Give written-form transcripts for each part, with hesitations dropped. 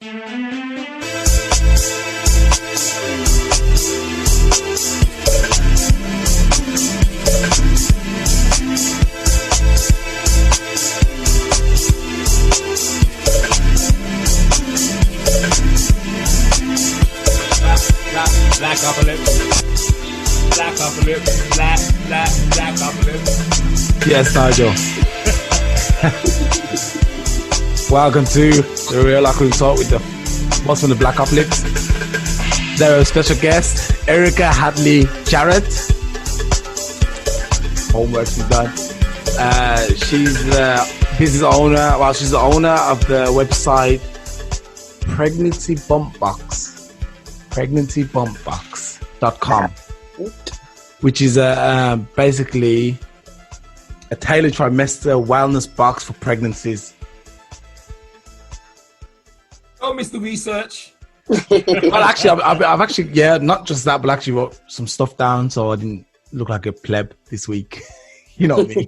Blackopolypse. Yes, Nigel. Welcome to the Real Acronym Talk with the boss from the Blackopolypse. There is a special guest, Erica Hadley-Jarrett. Homework is done. She's the business owner. Well, she's the owner of the website pregnancybumpbox.com, which is basically a tailored trimester wellness box for pregnancies. Oh, Mr. Research. Well, actually, I've actually, not just that, but actually wrote some stuff down so I didn't look like a pleb this week. You know what I mean?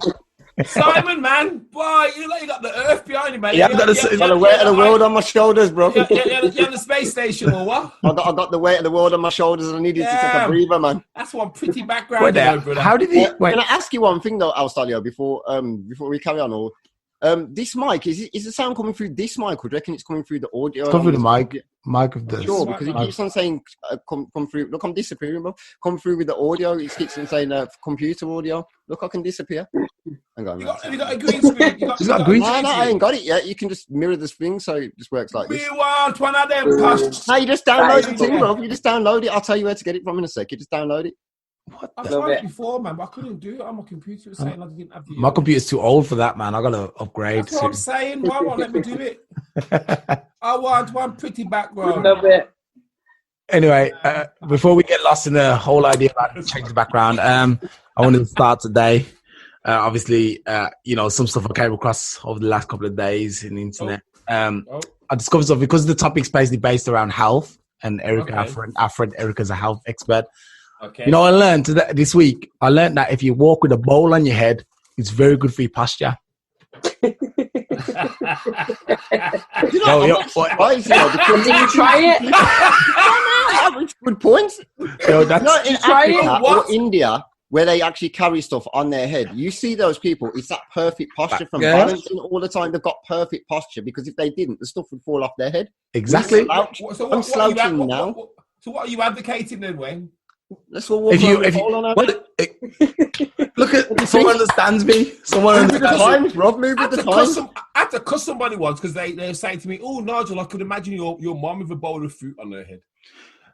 Simon, man, boy, you got the Earth behind you, man. Yeah, I got the weight of the world on my shoulders, bro. You're on the space station, or what? I got the weight of the world on my shoulders, and I needed to take a breather, man. That's one pretty background. How did he? Can I ask you one thing though, Alstallio, before we carry on? Or this mic is the sound coming through this mic, or do you reckon it's coming through the audio? It's coming through the mic of the. Sure, because it keeps on saying come through. Look, I'm disappearing, bro. Come through with the audio. It keeps on saying computer audio. Look, I can disappear. Hang on. You got a green screen. You got a green screen. No, I ain't got it yet. You can just mirror the thing, so it just works like this. We want one of them posts. No, you just download the thing, bro. You just download it. I'll tell you where to get it from in a sec. You just download it. What? I've tried it before, man, but I couldn't do it on my computer. It was saying I didn't have the. My computer's too old for that, man. I gotta upgrade. That's what I'm saying. Why won't let me do it? I want one pretty background. Love it. Anyway, before we get lost in the whole idea about changing the background, I wanted to start today. Obviously, some stuff I came across over the last couple of days in the internet. I discovered stuff because the topic's basically based around health, and Erica, our friend Erica's a health expert. Okay. You know, I learned this week. I learned that if you walk with a bowl on your head, it's very good for your posture. Did you try it? Good points. That's in Africa or India, where they actually carry stuff on their head, you see those people. It's that perfect posture from balancing all the time. They've got perfect posture because if they didn't, the stuff would fall off their head. Exactly. I'm slouching now. So what are you advocating then, Wayne? Let's all walk look at someone understands me. Someone understands the times, Rob. Move with the times. I had to cuss somebody once because they were saying to me, "Oh, Nigel, I could imagine your mom with a bowl of fruit on her head."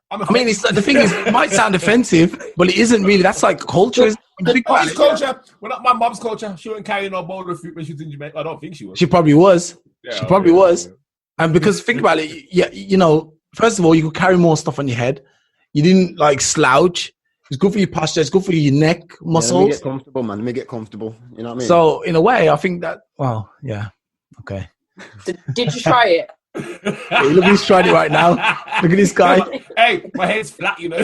I mean, the thing is, it might sound offensive, but it isn't really. That's like culture. It's culture. Well, not my mom's culture. She wouldn't carry no bowl of fruit when she was in Jamaica. I don't think she was. She probably was. Was. And because think about it, first of all, you could carry more stuff on your head. You didn't slouch. It's good for your posture. It's good for your neck muscles. Let me get comfortable, man. Let me get comfortable. You know what I mean? So in a way, I think that. Well, yeah. Okay. Did you try it? Hey, look, he's trying it right now. Look at this guy. Hey, my head's flat, you know.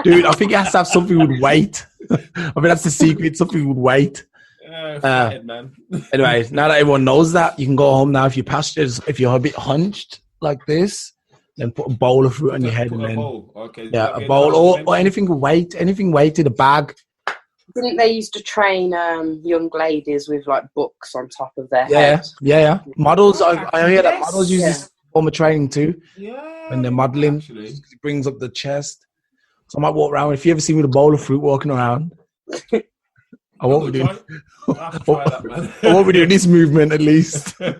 Dude, I think it has to have something with weight. I mean, that's the secret. Something with weight. Head, man. Anyway, now that everyone knows that, you can go home now. If your posture is, if you're a bit hunched like this, then put a bowl of fruit on your head and then a bowl or anything weighted, a bag. Didn't they used to train young ladies with books on top of their head? Yeah. Models, I hear that models use this form of training too. Yeah. When they're modeling, it brings up the chest. So I might walk around. If you ever see me with a bowl of fruit walking around, I won't be doing. I won't be doing this movement at least. Oh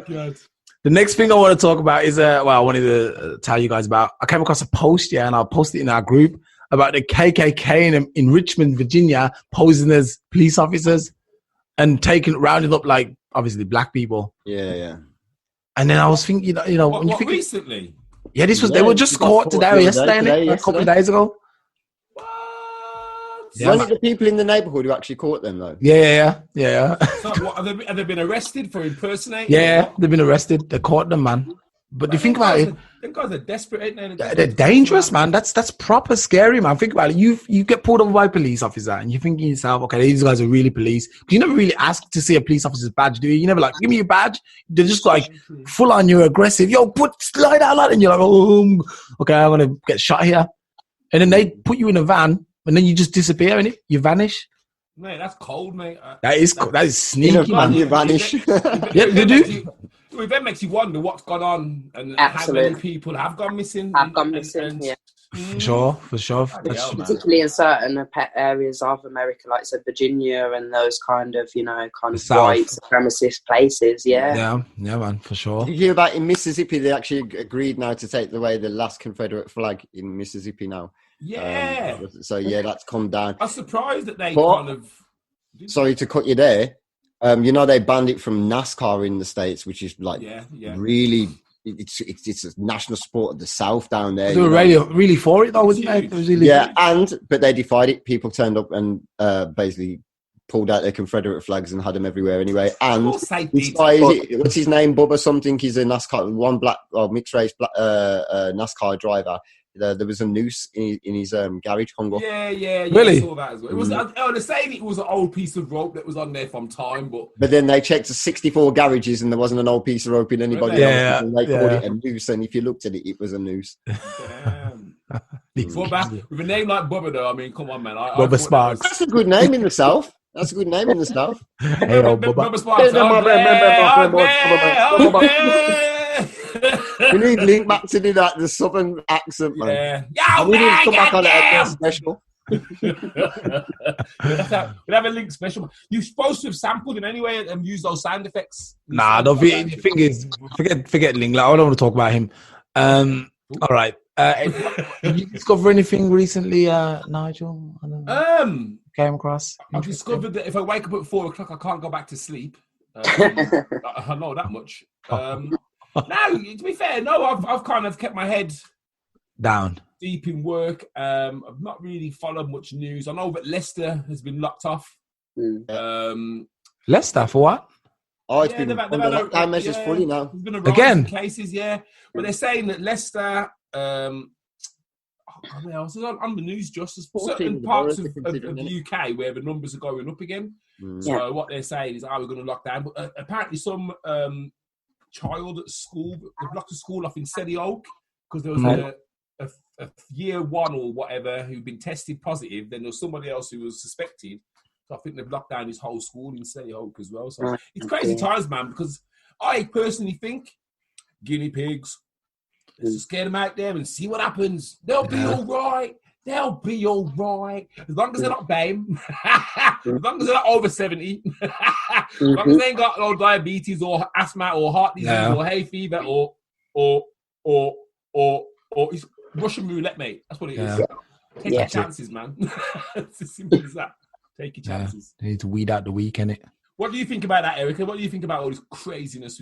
God. The next thing I want to talk about is I wanted to tell you guys about. I came across a post, and I'll post it in our group about the KKK in Richmond, Virginia, posing as police officers and rounding up obviously black people. Yeah. And then I was thinking, when you think recently. Yeah, they were just caught yesterday, a couple of days ago. Yeah, only the people in the neighbourhood who actually caught them, though. Yeah. So, have they been arrested for impersonating? Yeah, they've been arrested. They caught them, man. But you think about it, them guys are desperate, ain't they? they're dangerous, man. That's proper scary, man. Think about it. You get pulled over by a police officer, and you're thinking to yourself, okay, these guys are really police. You never really ask to see a police officer's badge, do you? You never like, give me your badge. They're just like full on. You're aggressive. Yo, slide out, and you're like, oh, okay, I'm gonna get shot here. And then they put you in a van, and then you just disappear, and you vanish. Mate, that's cold, mate. That is sneaky, man. You vanish. Yeah, they do. That makes you wonder what's gone on and Absolutely. how many people have gone missing. Yeah. For sure. That's, Particularly in certain areas of America, like so Virginia and those kind of, The South. white supremacist places. Yeah. yeah, man, for sure. Did you hear about in Mississippi? They actually agreed now to take away the last Confederate flag in Mississippi now. Yeah. So that's come down. I'm surprised that they But- kind of. Sorry to cut you there. They banned it from NASCAR in the States, which is like really, it's a national sport of the South down there. They were really for it though, wasn't they? It was really but they defied it. People turned up and basically pulled out their Confederate flags and had them everywhere anyway. And this guy, what's his name? Bubba something. He's a NASCAR, one black or mixed race NASCAR driver. There was a noose in his garage hung up. Yeah. Really? I saw that as well. It was. They're saying it was an old piece of rope that was on there from time, but then they checked 64 garages and there wasn't an old piece of rope in anybody else. And they called it a noose, and if you looked at it, it was a noose. Damn. Bubba, with a name like Bubba, though, I mean, come on, man. Bubba Sparks. That's a good name in the South. That's a good name in the South. Hey, Bubba Sparks. We need Link back to do that, the southern accent, man. Yeah. We need to come back on it special. We'll have a Link special. You're supposed to have sampled him anyway and used those sound effects. Nah, the thing is, forget Ling. Like, I don't want to talk about him. All right. Did you discover anything recently, Nigel? I don't know. Came across. I've discovered that if I wake up at 4 o'clock, I can't go back to sleep. I know that much. No, to be fair, no, I've kind of kept my head down deep in work. I've not really followed much news. I know that Leicester has been locked off. Leicester for what? Oh, it's been under lockdown measures fully now. There's been a rise Again? in cases, but they're saying that Leicester. I was on the news just as certain parts of the UK where the numbers are going up again. So what they're saying is, we're going to lock down. But apparently some child at school, they've locked a school off in Selly Oak because there was a year one or whatever who'd been tested positive. Then there was somebody else who was suspected. So I think they've locked down this whole school in Selly Oak as well. So it's crazy times, man, because I personally think guinea pigs, let's just get them out there and see what happens. They'll be all right. They'll be all right. As long as they're not BAME. As long as they're not over 70. As long as they ain't got no diabetes or asthma or heart disease or hay fever or it's Russian roulette, mate. That's what it is. Take your chances, man. It's as simple as that. Take your chances. You need to weed out the weak, innit? What do you think about that, Erica? What do you think about all this craziness?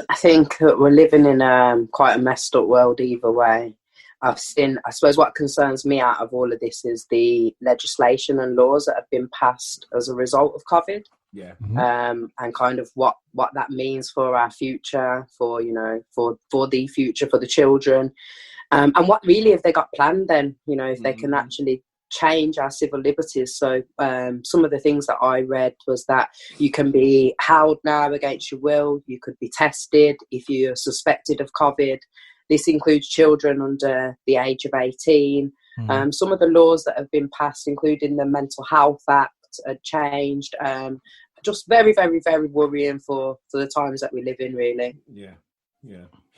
I think that we're living in quite a messed up world either way. I suppose what concerns me out of all of this is the legislation and laws that have been passed as a result of COVID. Yeah. And kind of what that means for our future, for the future, for the children. And what really have they got planned then, if they can actually change our civil liberties. So some of the things that I read was that you can be held now against your will. You could be tested if you're suspected of COVID. This includes children under the age of 18. Some of the laws that have been passed, including the Mental Health Act, are changed. Just very, very, very worrying for the times that we live in, really. Yeah.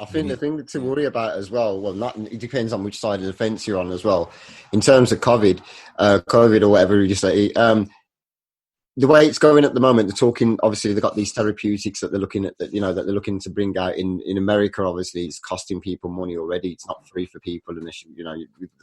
I think the thing to worry about as well, it depends on which side of the fence you're on as well. In terms of COVID or whatever you say, the way it's going at the moment, they're talking, obviously they've got these therapeutics that they're looking at, that they're looking to bring out in America. Obviously it's costing people money already. It's not free for people, and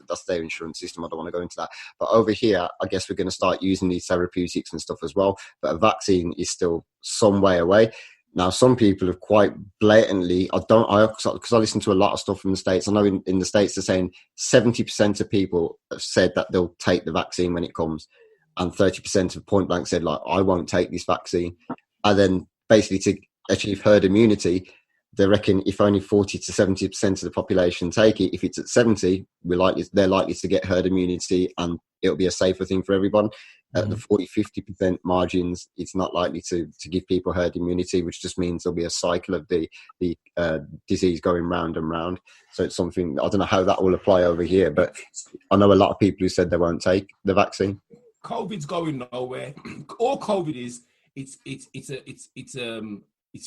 that's their insurance system. I don't want to go into that. But over here, I guess we're going to start using these therapeutics and stuff as well. But a vaccine is still some way away. Now, some people have quite blatantly, because I listen to a lot of stuff from the States. I know in the States, they're saying 70% of people have said that they'll take the vaccine when it comes. And 30% have point blank said, I won't take this vaccine. And then basically to achieve herd immunity, they reckon if only 40 to 70% of the population take it, if it's at 70, they're likely to get herd immunity, and it'll be a safer thing for everyone. At the 40-50% margins, it's not likely to give people herd immunity, which just means there'll be a cycle of the disease going round and round. So it's something, I don't know how that will apply over here, but I know a lot of people who said they won't take the vaccine. COVID's going nowhere. All COVID is, it's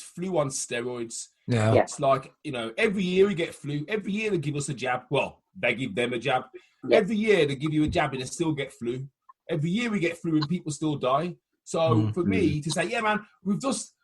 flu on steroids. Yeah. It's like, every year we get flu. Every year they give us a jab. Well, they give them a jab. Every year they give you a jab and they still get flu. Every year we get flu and people still die. So for me to say, yeah, man, we've just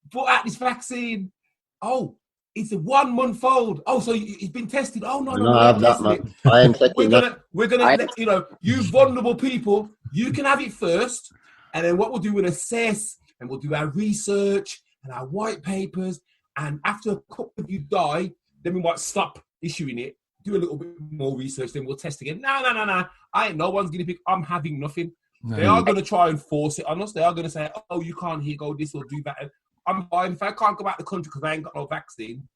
brought out this vaccine. Oh, it's a 1 month old. Oh, so it's been tested. Oh, no, I have that, man. I am taking that. We're gonna let you vulnerable people, you can have it first. And then what we'll do, we'll assess and we'll do our research and our white papers. And after a couple of you die, then we might stop issuing it, do a little bit more research, then we'll test again. No. I ain't no one's guinea pig. I'm having nothing. No. They are going to try and force it on us. They are going to say, oh, you can't go this or do that. I'm fine. If I can't go back to the country because I ain't got no vaccine,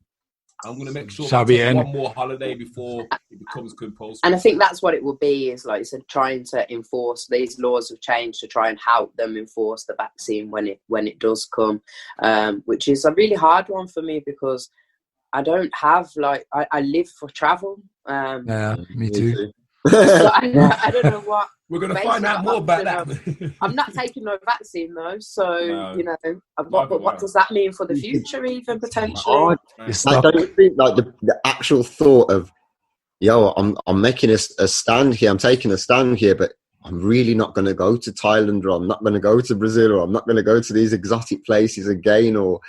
I'm going to make sure I take one more holiday before it becomes compulsory. And I think that's what it will be, is like you said, trying to enforce these laws of change to try and help them enforce the vaccine when it does come, which is a really hard one for me because I don't have, I live for travel. Yeah, me too. So I don't know what. We're going to find out more about that. I'm not taking no vaccine though, so but what does that mean for the future, even potentially? I don't think the actual thought of, I'm making a stand here. I'm taking a stand here, but I'm really not going to go to Thailand, or I'm not going to go to Brazil, or I'm not going to go to these exotic places again, or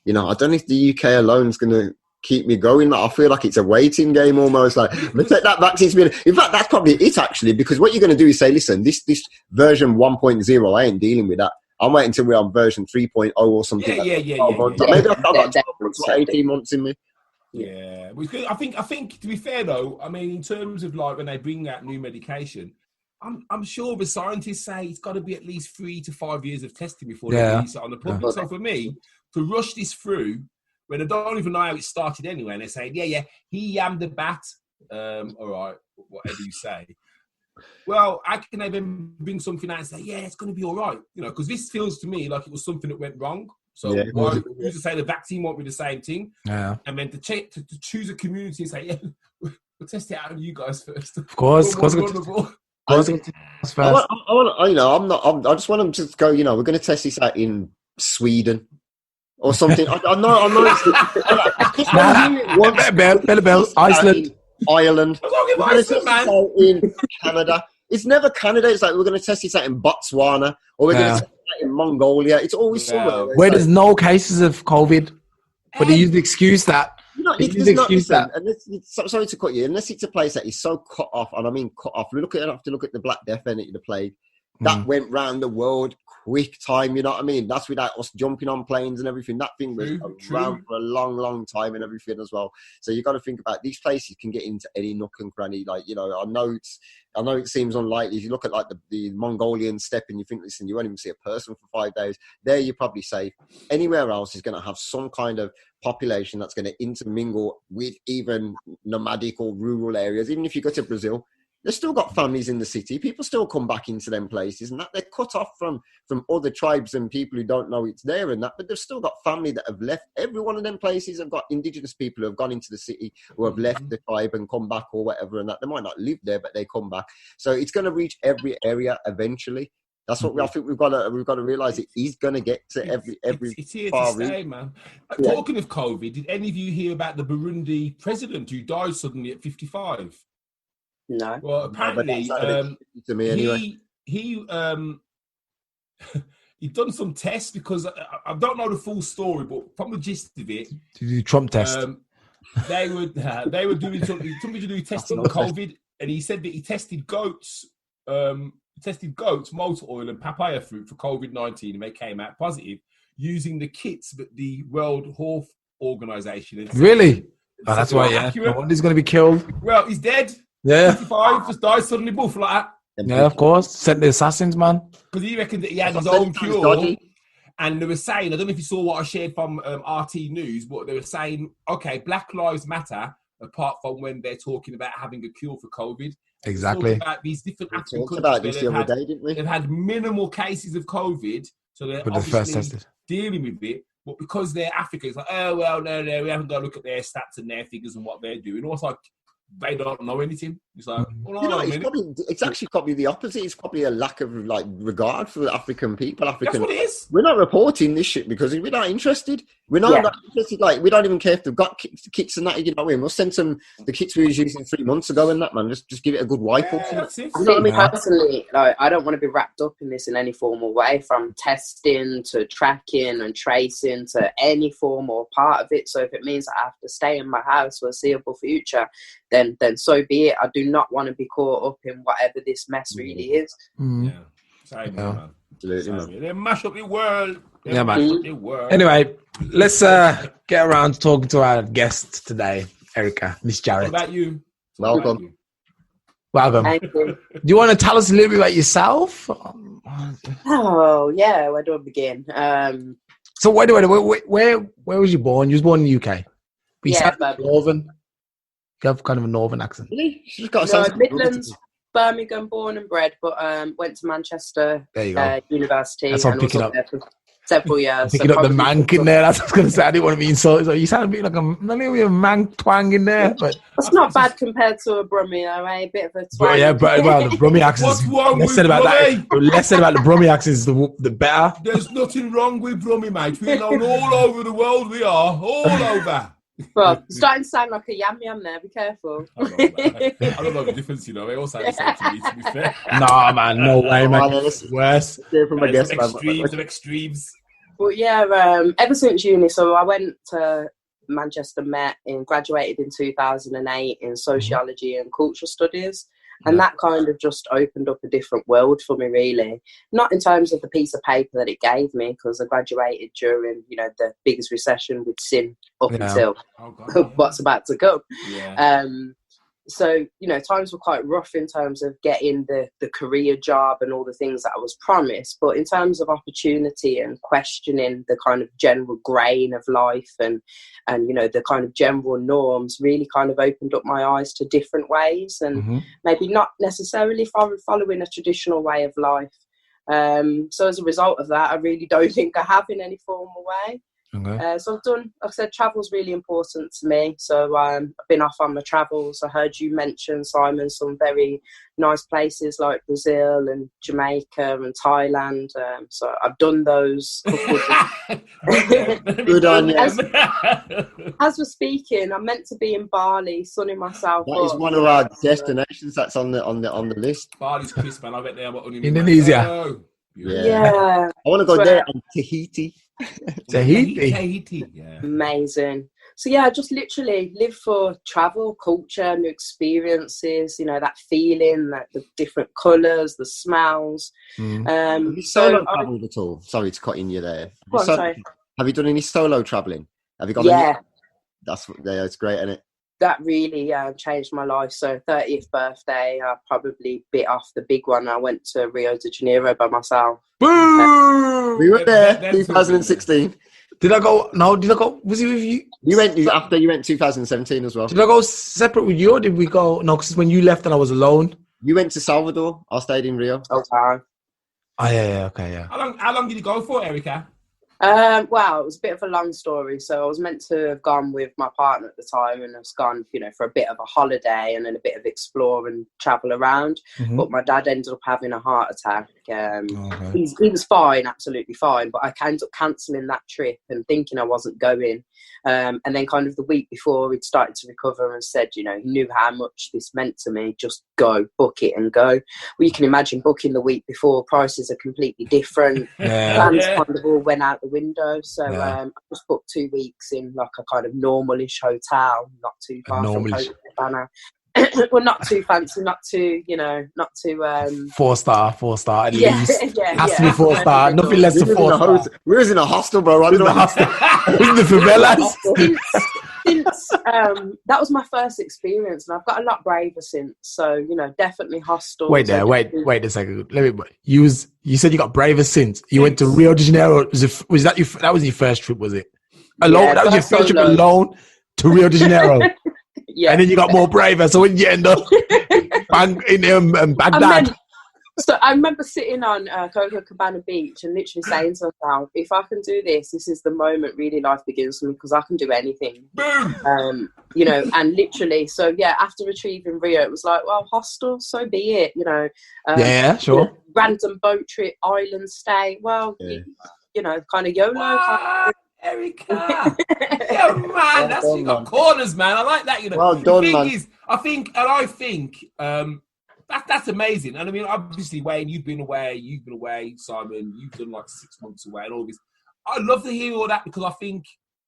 I don't know if the UK alone is going to keep me going. I feel like it's a waiting game almost. Like, let's take that vaccine. In fact, that's probably it actually, because what you're going to do is say, listen, this version 1.0, I ain't dealing with that. I'm waiting until we're on version 3.0 or something. Maybe I've got 12 months or 18 months in me. Yeah, I think to be fair though, I mean, in terms of when they bring out new medication, I'm sure the scientists say it's got to be at least 3 to 5 years of testing before they release it on the public. So for me to rush this through, when I don't even know how it started anyway, and they're saying, he yammed the bat. All right, whatever you say. Well, how can they then bring something out and say, it's going to be all right? Because this feels to me like it was something that went wrong. So who's to say the vaccine won't be the same thing? Yeah. And then to choose a community and say, we'll test it out on you guys first. Of course. I just want them to go, we're going to test this out in Sweden. Or something. I know. Iceland. Ireland. In Canada. It's never Canada. It's like we're going to test this out in Botswana, or we're going to test it out in Mongolia. It's always somewhere. Where there's no cases of COVID, but they use the excuse that. Sorry to cut you. Unless it's a place that is so cut off, and I mean cut off. We have to look at the Black Death and the plague. That went round the world quick time, you know what I mean? That's without us jumping on planes and everything. That thing was around for a long, long time and everything as well. So you got to think about these places can get into any nook and cranny. I know it seems unlikely. If you look at the Mongolian steppe and you think, listen, you won't even see a person for 5 days. There you're probably safe. Anywhere else is going to have some kind of population that's going to intermingle with even nomadic or rural areas. Even if you go to Brazil, they've still got families in the city. People still come back into them places, and that they're cut off from other tribes and people who don't know it's there and that. But they've still got family that have left. Every one of them places have got indigenous people who have gone into the city, who have left the tribe and come back or whatever. And that they might not live there, but they come back. So it's going to reach every area eventually. That's what I think we've got to realize. It is going to get to every. It's here to stay, man. Talking of COVID, did any of you hear about the Burundi president who died suddenly at 55? No. Well, apparently, to me anyway. He'd done some tests because I don't know the full story, but from the gist of it, to do Trump test, they were doing something to do testing COVID, and he said that he tested goats, motor oil, and papaya fruit for COVID-19, and they came out positive using the kits that the World Health Organization. Really? Oh, that's why. Yeah, no wonder he's going to be killed. Well, he's dead. Yeah, 55, just died suddenly, boof, like that. Yeah, of course. Sent the assassins, man. Because he reckoned that he had his own cure, And they were saying, I don't know if you saw what I shared from RT News, but they were saying, okay, Black Lives Matter, apart from when they're talking about having a cure for COVID. Exactly. About these different African countries about this the other day, didn't we? They've had minimal cases of COVID, so they're obviously dealing with it. But because they're African, it's like, oh, well, no, we haven't got to look at their stats and their figures and what they're doing. Also, like, they don't know anything. It's like, well, it's actually probably the opposite. It's probably a lack of like regard for African people. That's what it is. We're not reporting this shit because we're not interested. We're not interested. Like, we don't even care if they've got kits and that. You know what I mean? We'll send them the kits we was using 3 months ago and that, man. Just give it a good wipe or something. That's it. You know what I mean? Personally, like, I don't want to be wrapped up in this in any formal way, from testing to tracking and tracing to any form or part of it. So if it means I have to stay in my house for a foreseeable future, then so be it. I do not want to be caught up in whatever this mess really is. Yeah. Same, man. Absolutely, They mash up the world. Anyway, let's get around to talking to our guest today, Erica, Miss Jarrett. What about you? Welcome. Thank you. Do you want to tell us a little bit about yourself? Oh, yeah. Where do I begin? So where was you born? You was born in the UK. But you sound northern. You have kind of a northern accent. Really? She's got Midlands, Birmingham, born and bred, but went to Manchester University. That's what I'm picking up. For several years. Picking up the mank in there. That's what I was going to say. I didn't want to be insulted. So you sound a bit like a mank twang in there. But that's not bad compared to a Brummie, though, eh? A bit of a twang. But yeah, but well, the Brummie accent. What's wrong with Brummie? Less said about the Brummie accent, the better. There's nothing wrong with Brummie, mate. We're known all over the world. We are all over. Well, starting to sound like a yam there. Be careful. I don't know the difference, you know. They all sound the same to me, to be fair. Nah, man, no way, man. It's worse. Extremes. But yeah, ever since uni, so I went to Manchester Met and graduated in 2008 in sociology and cultural studies. And that kind of just opened up a different world for me, really. Not in terms of the piece of paper that it gave me, because I graduated during, the biggest recession we'd seen up until what's about to come. Yeah. So, times were quite rough in terms of getting the career job and all the things that I was promised. But in terms of opportunity and questioning the kind of general grain of life and the kind of general norms really kind of opened up my eyes to different ways and maybe not necessarily following a traditional way of life. So as a result of that, I really don't think I have in any formal way. Okay. So I've done, like I said, travel's really important to me. So I've been off on my travels. I heard you mention, Simon, some very nice places like Brazil and Jamaica and Thailand. So I've done those. Good on you. As we're speaking, I'm meant to be in Bali, sunning myself up. That is one of our destinations that's on the list. Bali's crisp, man. I bet they are Indonesia. Yeah. I want to go there and Tahiti. Tahiti. Yeah. Amazing. So yeah, just literally live for travel, culture, new experiences, that feeling, like the different colours, the smells. Have you solo travelled at all? Sorry to cut in you there. Have you done any solo travelling? Have you got any? It's great, isn't it? That really changed my life. So 30th birthday, I probably bit off the big one. I went to Rio de Janeiro by myself. Boom! We were there, 2016. Did I go? No, did I go? Was he with you? You went after you went 2017 as well. Did I go separate with you or did we go? No, because when you left and I was alone. You went to Salvador. I stayed in Rio. Okay. Oh, yeah, okay, yeah. How long did you go for, Erica? Well, it was a bit of a long story. So I was meant to have gone with my partner at the time and I was gone, for a bit of a holiday and then a bit of explore and travel around. But my dad ended up having a heart attack. He was fine, absolutely fine. But I ended up cancelling that trip and thinking I wasn't going. And then kind of the week before he'd started to recover and said, he knew how much this meant to me. Just go, book it and go. Well, you can imagine booking the week before. Prices are completely different. Plans kind of all went out the window. So I just booked 2 weeks in like a kind of normalish hotel, not too far from Havana. Well, not too fancy, not too, not too... 4-star at least. Has to be 4-star, nothing less than 4-star. We was in a hostel, bro. I don't know. In the favelas. since that was my first experience, and I've got a lot braver since. So, you know, definitely hostels. Wait a second. You said you got braver since. You went to Rio de Janeiro. That was your first trip, was it? Alone? Yeah, that was your first trip alone to Rio de Janeiro. Yeah. And then you got more braver. So when you end up in Baghdad. So I remember sitting on Copacabana Beach and literally saying to myself, if I can do this, this is the moment really life begins for me, because I can do anything. You know, and literally, so yeah, after retrieving Rio, it was like, well, hostel, so be it, you know. Yeah, sure. You know, random boat trip, island stay, well, you know, kind of YOLO. What? Erica, yeah, man, that's you got corners, man. I like that. You know, well done, the thing man. is, I think, that's amazing. And I mean, obviously, Wayne, you've been away, Simon, you've done like 6 months away, and all this. I love to hear all that, because I think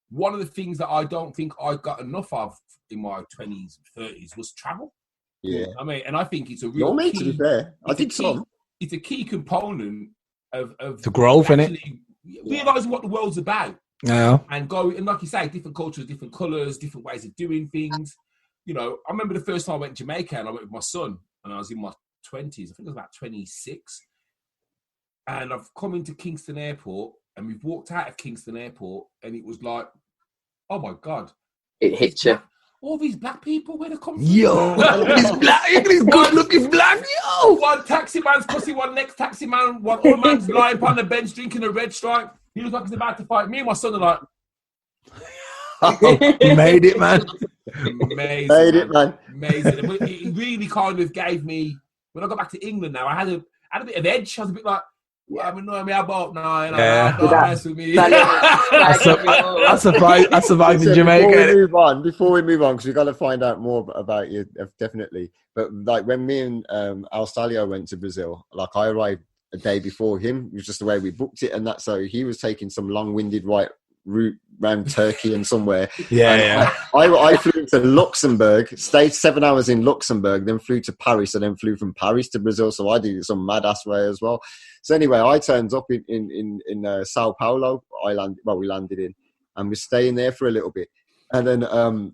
one of the things that I don't think I got enough of in my 20s, 30s was travel. Yeah, I mean, and I think it's a real key. To be fair, I think so. It's a key component of the growth in it. Realizing what the world's about. Yeah, and go, and like you say, different cultures, different colours, different ways of doing things. You know, I remember the first time I went to Jamaica, and I went with my son, and I was in my 20s. I think I was about 26. And I've come into Kingston Airport, and we've walked out of Kingston Airport, and it was like, oh my God. It hit you. All these black people, where they come from? Yo, he's black, he's good looking black, yo. One taxi man's pussy, one next taxi man, one old man's lying upon the bench drinking a red stripe. He looks like he's about to fight. Me and my son are like, you made it, man. Amazing. Made it, man. Amazing. It really kind of gave me, when I got back to England now, I had a bit of edge. I was a bit like, I'm annoying me about now. Don't mess with me. I survived in Jamaica. Before we move on, because we've got to find out more about you, definitely. But like when me and Alstallio went to Brazil, like I arrived a day before him. It was just the way we booked it and that. So he was taking some long-winded route around Turkey and somewhere. I flew to Luxembourg, stayed 7 hours in Luxembourg, then flew to Paris, and then flew from Paris to Brazil. So I did it some mad-ass way as well. So anyway, I turned up in Sao Paulo. We landed in, and we're staying there for a little bit. And then I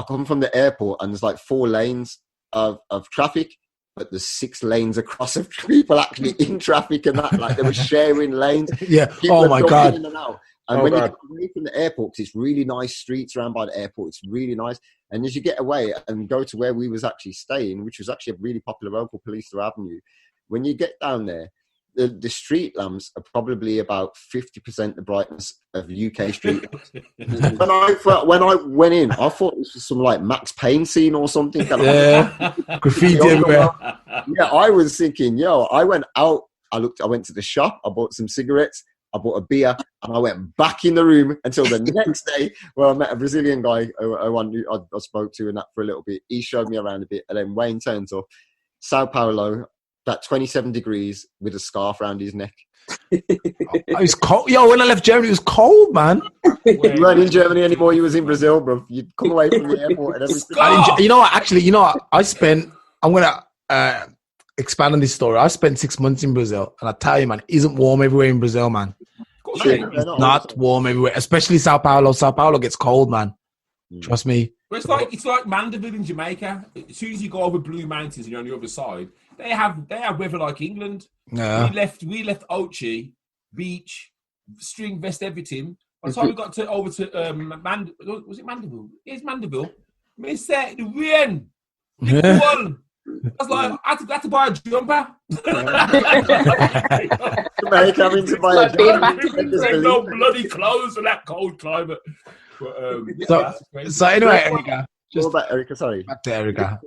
come from the airport, and there's like 4 lanes of traffic. But there's 6 lanes across of people actually in traffic and that, like they were sharing lanes. Yeah. People oh my God. In and out. And when you get away from the airport, because it's really nice streets around by the airport, it's really nice. And as you get away and go to where we was actually staying, which was actually a really popular local Police Avenue, when you get down there, the street lamps are probably about 50% the brightness of UK street lamps. when I went in, I thought this was some like Max Payne scene or something. Yeah, graffiti everywhere. Yeah, I was thinking, I went out, I went to the shop, I bought some cigarettes, I bought a beer, and I went back in the room until the next day, where I met a Brazilian guy I spoke to and that for a little bit. He showed me around a bit, and then Wayne turns up, Sao Paulo, about 27 degrees with a scarf around his neck. It was cold. Yo, when I left Germany, it was cold, man. You weren't in Germany anymore. You was in Brazil, bro. You'd come away from the airport and everything. I'm going to expand on this story. I spent 6 months in Brazil, and I tell you, man, it isn't warm everywhere in Brazil, man. It's not warm everywhere, especially Sao Paulo. Sao Paulo gets cold, man. Trust me. But it's like Mandeville in Jamaica. As soon as you go over Blue Mountains and you're on the other side, they have weather like England. Yeah. We left Ochi, beach, string vest, everything. By the time we got over to was it Mandeville? It's Mandeville. Me said the rain. I was like, I had to buy a jumper. Having to buy a jumper. No bloody clothes for that cold climate. But, so anyway, Erica. What about Erica? Sorry. Back to Erica.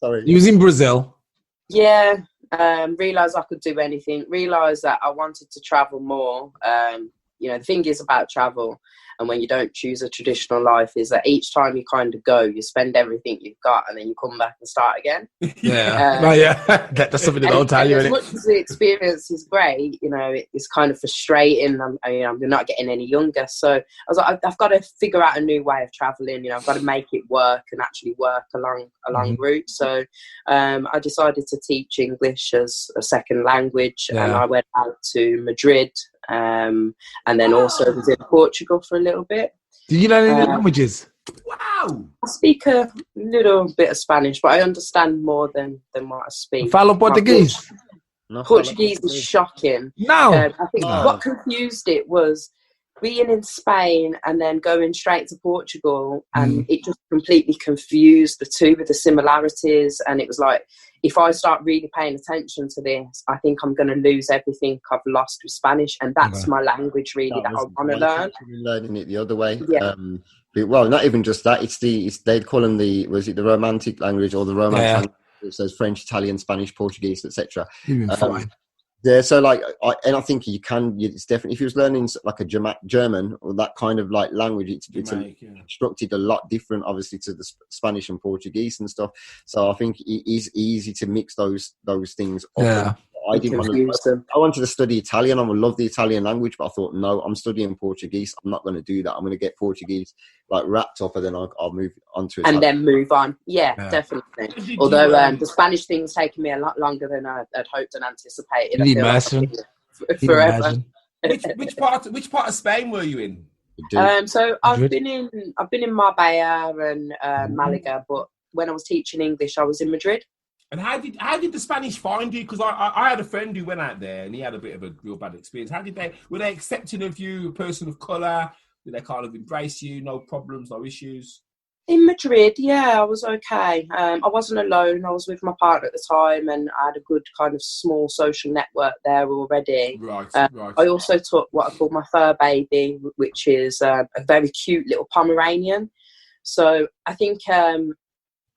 Sorry. You was in Brazil. Yeah. Realised I could do anything. Realised that I wanted to travel more. The thing is about travel, and when you don't choose a traditional life, is that each time you kind of go, you spend everything you've got, and then you come back and start again. Yeah. That's something that I'll tell you. As much as the experience is great, it's kind of frustrating. I'm not getting any younger, so I was like, I've got to figure out a new way of traveling. I've got to make it work and actually work along route. So I decided to teach English as a second language, and I went out to Madrid. And then also was in Portugal for a little bit. Did you learn any languages? Wow. I speak a little bit of Spanish, but I understand more than what I speak. Falo Portuguese. Portuguese is shocking. No. I think what confused it was being in Spain and then going straight to Portugal, and it just completely confused the two with the similarities. And it was like, if I start really paying attention to this, I think I'm going to lose everything I've lost with Spanish. And that's my language really that I want to learn. Learning it the other way. Yeah. Well, not even just that. They'd call them the romantic language or the romance language. It says French, Italian, Spanish, Portuguese, etc. Yeah, so like, I think it's definitely, if you was learning like a German or that kind of like language, it's constructed a lot different, obviously, to the Spanish and Portuguese and stuff. So I think it is easy to mix those things up. Yeah. I wanted to study Italian. I would love the Italian language, but I thought, no, I'm studying Portuguese. I'm not going to do that. I'm going to get Portuguese like wrapped up, and then I'll move on to Italian. And then move on. Yeah. Definitely. Although the Spanish thing's taken me a lot longer than I'd hoped and anticipated. Imagine. Forever. Which part of Spain were you in? So I've been in Marbella and Malaga, but when I was teaching English, I was in Madrid. And how did the Spanish find you? Because I had a friend who went out there and he had a bit of a real bad experience. Were they accepting of you, a person of colour? Did they kind of embrace you? No problems, no issues? In Madrid, yeah, I was okay. I wasn't alone. I was with my partner at the time, and I had a good kind of small social network there already. Right. I also took what I call my fur baby, which is a very cute little Pomeranian. So I think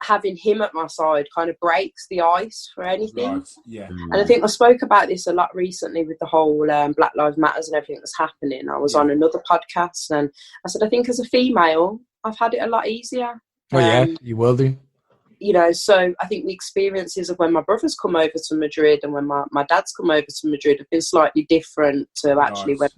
having him at my side kind of breaks the ice for anything. Right. Yeah. And I think I spoke about this a lot recently with the whole Black Lives Matters and everything that's happening. I was on another podcast, and I said, I think as a female, I've had it a lot easier. Oh, yeah, you will do. You know, so I think the experiences of when my brother's come over to Madrid and when my dad's come over to Madrid have been slightly different to actually when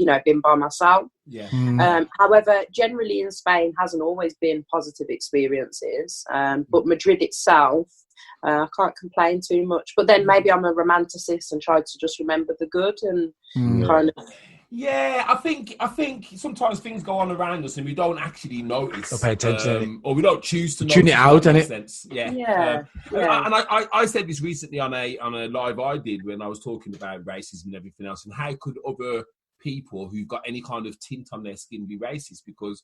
I've been by myself. Yeah. However, generally in Spain hasn't always been positive experiences, but Madrid itself, I can't complain too much. But then maybe I'm a romanticist and try to just remember the good and kind of. Yeah, I think sometimes things go on around us and we don't actually notice. Or pay attention. Or we don't choose to tune it out, and And I said this recently on a live I did when I was talking about racism and everything else, and how could other people who've got any kind of tint on their skin be racist? Because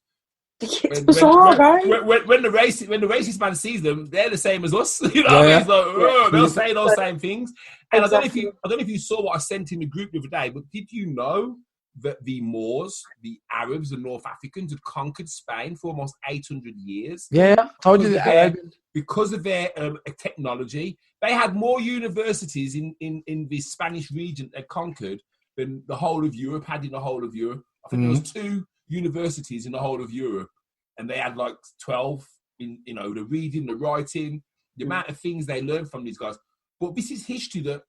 when the racist man sees them, they're the same as us. You know what I mean? So, they'll say those same things. And exactly. I don't know if you saw what I sent in the group the other day, but did you know that the Moors, the Arabs, the North Africans had conquered Spain for almost 800 years? Yeah, told you that. Because of their technology. They had more universities in the Spanish region they conquered than the whole of Europe had in the whole of Europe. I think there was 2 universities in the whole of Europe, and they had like 12 in, the reading, the writing, the amount of things they learned from these guys. But this is history that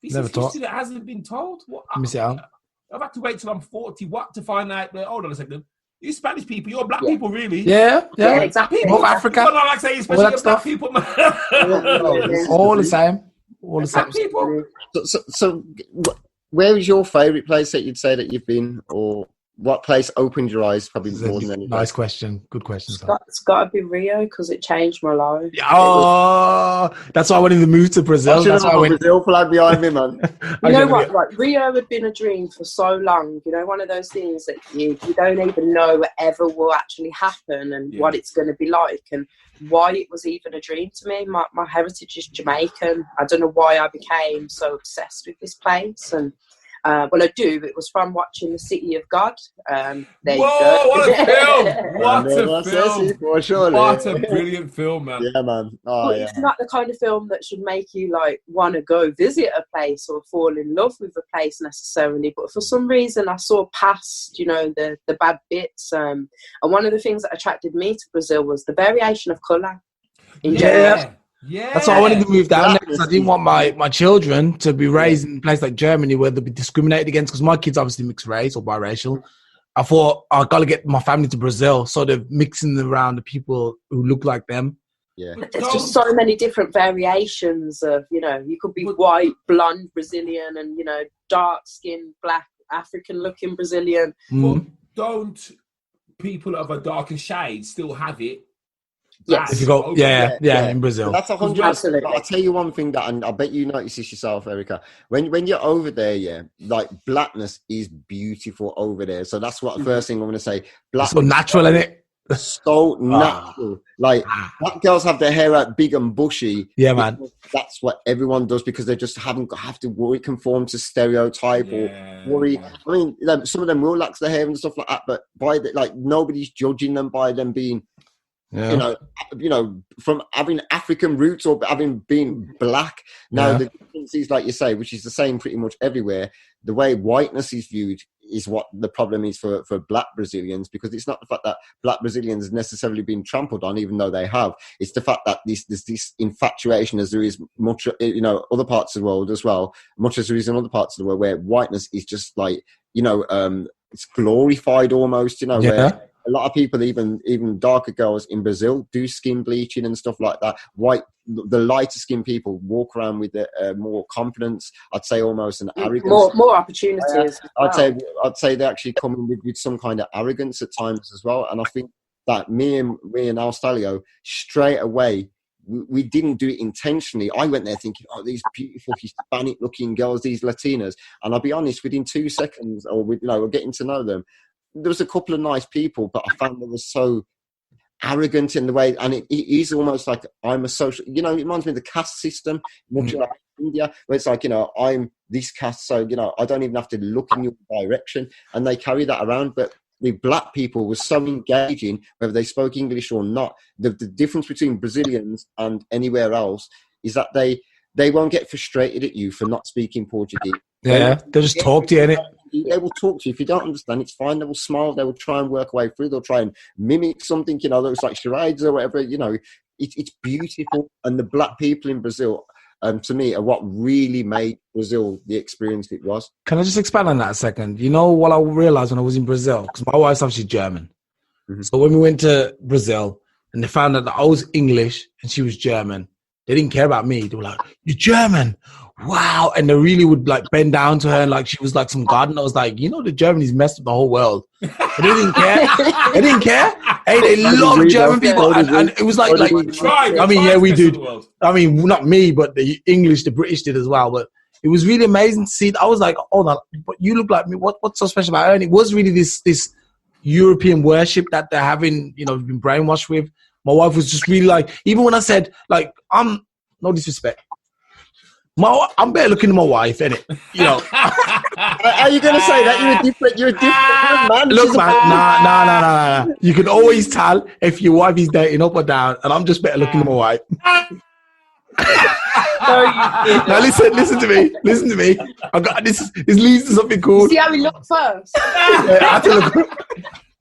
hasn't been told. I've had to wait till I'm 40 to find out that, hold on a second, you Spanish people, you're black people, really. Yeah, exactly. North Africa. People don't like saying, especially all that black people. All the same. Black people. So where is your favourite place that you'd say that you've been, or what place opened your eyes probably more than anything? Nice question. Good question. It's got to be Rio because it changed my life. Oh, that's why I wanted to move to Brazil. That's why I went. Brazil flag behind me, man. You know what? Like, Rio had been a dream for so long. You know, one of those things that you don't even know ever will actually happen and what it's going to be like and why it was even a dream to me. My heritage is Jamaican. I don't know why I became so obsessed with this place and. Well, I do. It was from watching The City of God. There you go. What a film! What a a brilliant film, man. Yeah, man. It's not the kind of film that should make you like want to go visit a place or fall in love with a place necessarily. But for some reason, I saw past, the bad bits. And one of the things that attracted me to Brazil was the variation of colour. Yeah, that's why I wanted to move down there because I didn't want my children to be raised in a place like Germany where they'll be discriminated against because my kids obviously mixed race or biracial. I thought I got to get my family to Brazil so they're mixing around the people who look like them. Yeah, but there's just so many different variations of you could be white, blonde Brazilian, and dark skinned black African looking Brazilian. But don't people of a darker shade still have it. Yes. If you go, in Brazil. That's 100%. Absolutely. I'll tell you one thing that, and I bet you notice this yourself, Erica. When you're over there, like blackness is beautiful over there. So that's what the first thing I'm going to say. Black, so natural, isn't it? So natural. Like black girls have their hair out big and bushy. Yeah, man. That's what everyone does because they just have to worry, conform to stereotype or worry. I mean, some of them will lax their hair and stuff like that, but nobody's judging them by them being. You know, from having African roots or having been black. Now, the difference is, like you say, which is the same pretty much everywhere. The way whiteness is viewed is what the problem is for black Brazilians, because it's not the fact that black Brazilians have necessarily been trampled on, even though they have. It's the fact that there's this infatuation, as there is much, other parts of the world as well, much as there is in other parts of the world, where whiteness is just like, it's glorified almost, where a lot of people, even darker girls in Brazil, do skin bleaching and stuff like that. The lighter skinned people walk around with more confidence. I'd say almost an arrogance. More opportunities. I'd say they actually come in with some kind of arrogance at times as well. And I think that me and Alstallio, straight away, we didn't do it intentionally. I went there thinking, oh, these beautiful Hispanic-looking girls, these Latinas. And I'll be honest, within 2 seconds, we're getting to know them, there was a couple of nice people, but I found they were so arrogant in the way, and it is almost like I'm a social, it reminds me of the caste system, much like India, where it's like, I'm this caste, so, I don't even have to look in your direction, and they carry that around. But with black people was so engaging, whether they spoke English or not. The difference between Brazilians and anywhere else is that they won't get frustrated at you for not speaking Portuguese. They'll just talk to you, innit? They will talk to you. If you don't understand, it's fine. They will smile. They will try and work a way through. They'll try and mimic something, that was like charades or whatever. It's beautiful. And the black people in Brazil, to me, are what really made Brazil the experience it was. Can I just expand on that a second? What I realized when I was in Brazil, because my wife's obviously German. Mm-hmm. So when we went to Brazil and they found out that I was English and she was German, they didn't care about me. They were like, "You're German. Wow." And they really would bend down to her and she was like some god. And I was like, the Germany's messed up the whole world. And they didn't care. They didn't care. Hey, they love German people. And it was like we did. I mean, not me, but the English, the British did as well. But it was really amazing to see. I was like, oh, but you look like me. What's so special about her? And it was really this European worship that they're having, been brainwashed with. My wife was just really even when I said, I'm, no disrespect, I'm better looking than my wife, innit? Are you going to say that? You're a different man. Look, man, nah. You can always tell if your wife is dating up or down, and I'm just better looking than my wife. Now listen to me. I got this leads to something cool. See how we look first. I have to look.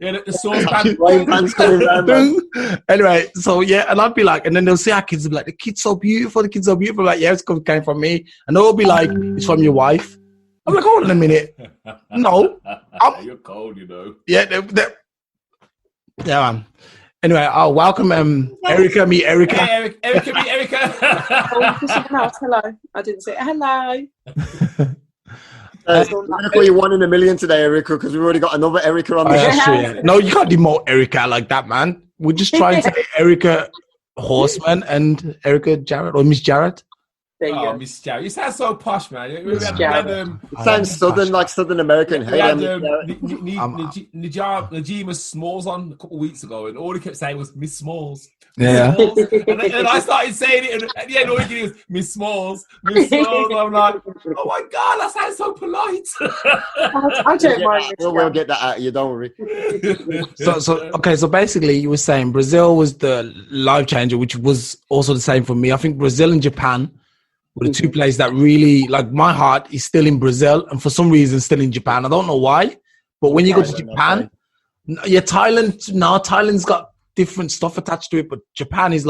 The saucepan's coming around. Anyway, so and I'd be like, and then they'll say our kids will be like, the kid's so beautiful. Like, yeah, it's came from me, and they'll be like, it's from your wife. I'm like, hold on a minute. No, you're cold, Yeah, yeah, man. Anyway, I'll welcome Erica. Meet Erica. Hey, Erica, meet Erica. Hello. I didn't say hello. I'm going to call you 1 in a million today, Erica, because we've already got another Erica on the show. Yeah. No, you can't demote Erica like that, man. We're just trying to say Erica Horsemen and Erica Jarrett or Miss Jarrett. There you go. Miss Jarrett. You sound so posh, man. It sounds southern, like Southern American. We had Najima Smalls on a couple of weeks ago, and all he kept saying was Miss Smalls. Yeah. And I started saying it, and at the end, all he did was Miss Smalls, Miss Smalls. I'm like, oh my God, that sounds so polite. I don't mind. We'll get that out of you, don't worry. So basically, you were saying Brazil was the life changer, which was also the same for me. I think Brazil and Japan were the two places that really, my heart is still in Brazil, and for some reason still in Japan. I don't know why, but when you go to Japan, Thailand's got different stuff attached to it, but Japan is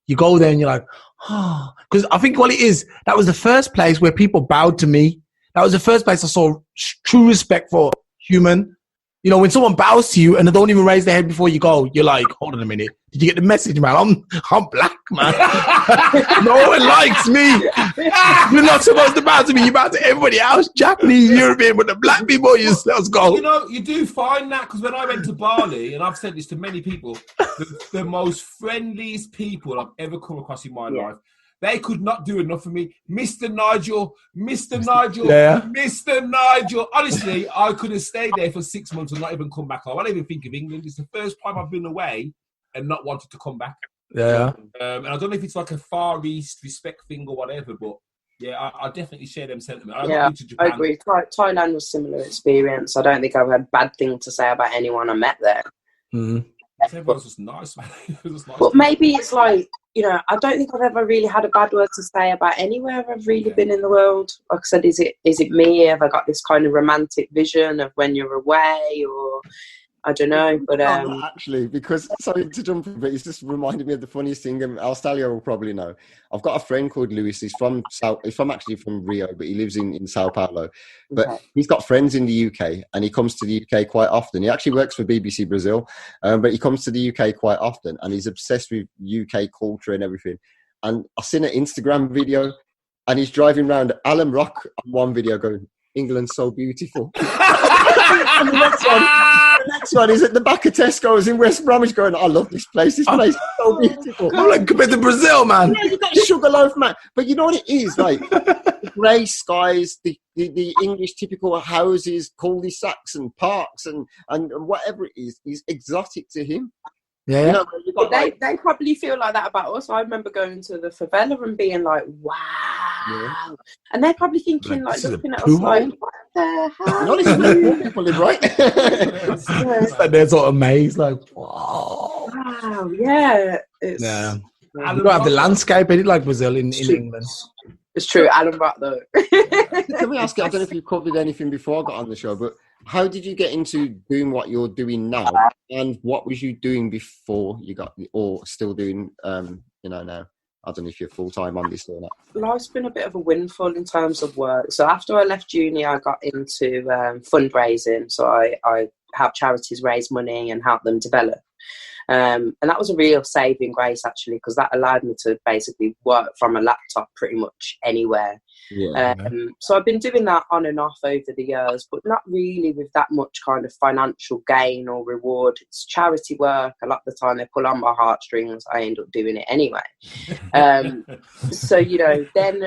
you go there and you're like, oh, because I think what it is, that was the first place where people bowed to me. That was the first place I saw true respect for human. You know, when someone bows to you and they don't even raise their head before you go, you're like, hold on a minute. Did you get the message, man? I'm black, man. No one likes me. You're not supposed to bow to me. You bow to everybody else, Japanese, European, but the black people, let's go. You know, you do find that, because when I went to Bali, and I've said this to many people, the most friendliest people I've ever come across in my life, they could not do enough for me. Mr. Nigel. Yeah. Mr. Nigel. Honestly, I could have stayed there for 6 months and not even come back home. I don't even think of England. It's the first time I've been away and not wanted to come back. Yeah. And I don't know if it's like a Far East respect thing or whatever, but yeah, I definitely share them sentiments. I agree. Thailand was a similar experience. I don't think I've had a bad thing to say about anyone I met there. Mm. Everyone was just nice, man. But maybe it's like, you know, I don't think I've ever really had a bad word to say about anywhere I've really been in the world. Like I said, is it me? Have I got this kind of romantic vision of when you're away, or I don't know, but no, actually, because sorry to jump, but it's just reminded me of the funniest thing. Alstallio will probably know. I've got a friend called Luis. He's from actually from Rio, but he lives in Sao Paulo. But he's got friends in the UK, and he comes to the UK quite often. He actually works for BBC Brazil, but he comes to the UK quite often, and he's obsessed with UK culture and everything. And I've seen an Instagram video, and he's driving around Alum Rock on one video, going, "England's so beautiful." And the next one is at the back of Tesco's in West Bromwich going, "I love this place. This place is so beautiful." I'm like, compared to Brazil, man. Yeah, you got Sugarloaf, man. But you know what it is? Like, the grey skies, the English typical houses, cul-de-sacs and parks and whatever it is exotic to him. Yeah. You know, they probably feel like that about us. I remember going to the favela and being like, wow. Yeah. And they're probably thinking, like, looking at us like, what the hell? Not even people live, right? It's like they're sort of amazed, like, wow. Wow, yeah. You don't have the landscape, is it, like Brazil in England? It's true, Alan Rock, though. Can we ask you, I don't know if you covered anything before I got on the show, but how did you get into doing what you're doing now? And what was you doing before you got, or still doing, now? I don't know if you're full-time on this or not. Life's been a bit of a windfall in terms of work. So after I left uni, I got into fundraising. So I help charities raise money and help them develop. And that was a real saving grace, actually, because that allowed me to basically work from a laptop pretty much anywhere. Yeah. So I've been doing that on and off over the years, but not really with that much kind of financial gain or reward. It's charity work. A lot of the time they pull on my heartstrings. I end up doing it anyway. So, you know, then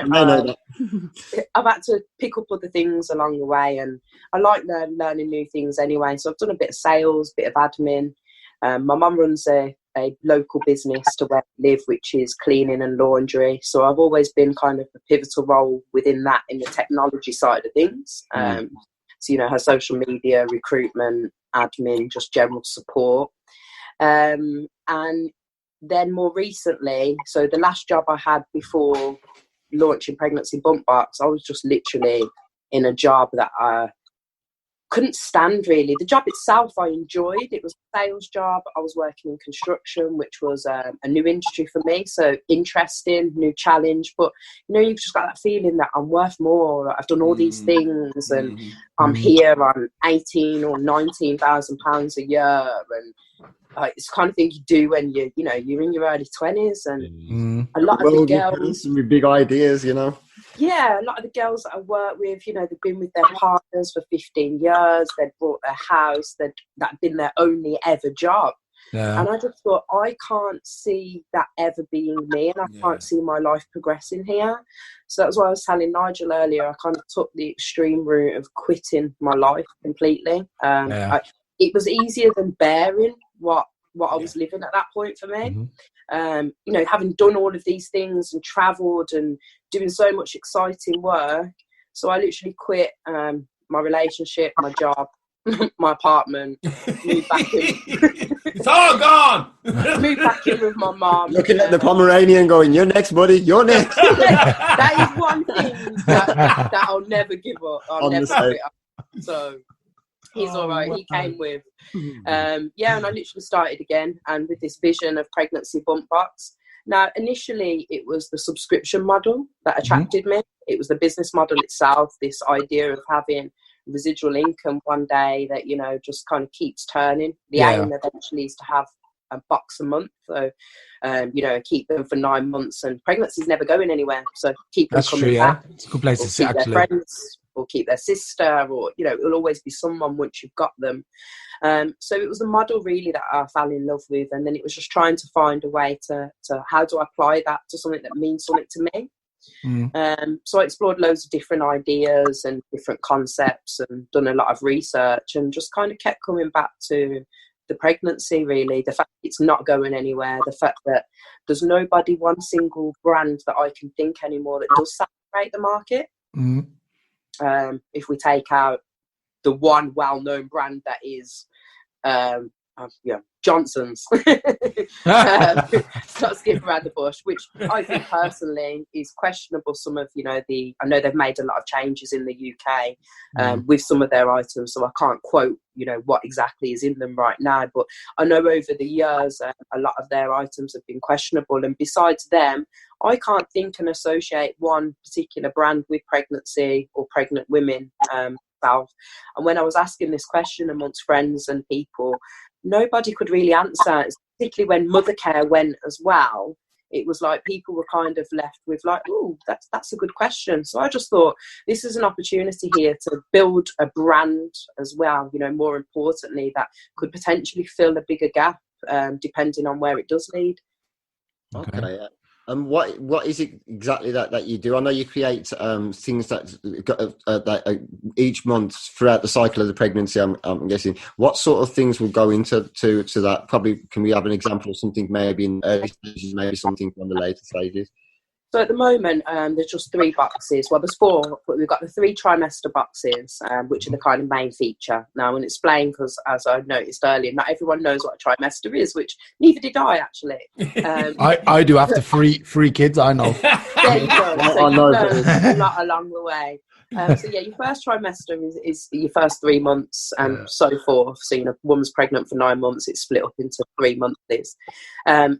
I've had to pick up other things along the way, and I like learning new things anyway. So I've done a bit of sales, bit of admin. My mum runs a local business to where I live, which is cleaning and laundry. So I've always been kind of a pivotal role within that in the technology side of things. So, you know, her social media, recruitment, admin, just general support. And then more recently, so the last job I had before launching Pregnancy Bump Box, I was just literally in a job that I couldn't stand, really. The job itself I enjoyed. It was a sales job. I was working in construction, which was a new industry for me, so interesting, new challenge. But you know, you've just got that feeling that I'm worth more. I've done all these things, and I'm here on 18 or 19,000 pounds a year, and it's the kind of thing you do when you're in your early 20s, and a lot of the girls with big ideas, you know. Yeah, a lot of the girls that I work with, you know, they've been with their partners for 15 years, they've bought their house, that's been their only ever job. Yeah. And I just thought, I can't see that ever being me, and I can't see my life progressing here. So that's why I was telling Nigel earlier, I kind of took the extreme route of quitting my life completely. It was easier than bearing what I was living at that point for me. You know, having done all of these things and travelled and doing so much exciting work. So I literally quit my relationship, my job, my apartment, moved back in. It's all gone! Moved back in with my mom. Looking at the Pomeranian going, "You're next, buddy, you're next." That is one thing that I'll never give up. I'll never give it up. So he's all right. He came with. And I literally started again, and with this vision of Pregnancy Bump Box. Now, initially, it was the subscription model that attracted me. It was the business model itself, this idea of having residual income one day that, you know, just kind of keeps turning. The aim eventually is to have a box a month, so you know, keep them for 9 months, and pregnancy's never going anywhere, so keep them coming back. It's a good place to sit, keep actually. Their friends, or keep their sister, or, you know, it'll always be someone once you've got them. So it was the model really that I fell in love with, and then it was just trying to find a way to how do I apply that to something that means something to me. So I explored loads of different ideas and different concepts, and done a lot of research, and just kind of kept coming back to the pregnancy, really. The fact it's not going anywhere, the fact that there's nobody, one single brand that I can think anymore that does saturate the market. If we take out the one well-known brand that is Johnson's, not skip around the bush, which I think personally is questionable. Some of, you know, I know they've made a lot of changes in the UK with some of their items, so I can't quote, you know, what exactly is in them right now, but I know over the years a lot of their items have been questionable, and besides them I can't think and associate one particular brand with pregnancy or pregnant women. And when I was asking this question amongst friends and people, nobody could really answer, particularly when mother care went as well. It was like people were kind of left with like, oh, that's a good question. So I just thought this is an opportunity here to build a brand as well, you know, more importantly, that could potentially fill a bigger gap depending on where it does lead. Okay. And what is it exactly that you do? I know you create things that each month throughout the cycle of the pregnancy. I'm guessing. What sort of things will go into that? Probably, can we have an example of something maybe in early stages, maybe something on the later stages? So at the moment, there's just 3 boxes. Well, there's 4, but we've got the 3 trimester boxes, which are the kind of main feature. Now, I will explain, because as I noticed earlier, not everyone knows what a trimester is, which neither did I, actually. I do after 3 kids, I know. There you go. So you learn a lot along the way. So yeah, your first trimester is your first 3 months, and so forth. So, you know, woman's pregnant for 9 months, it's split up into 3 months.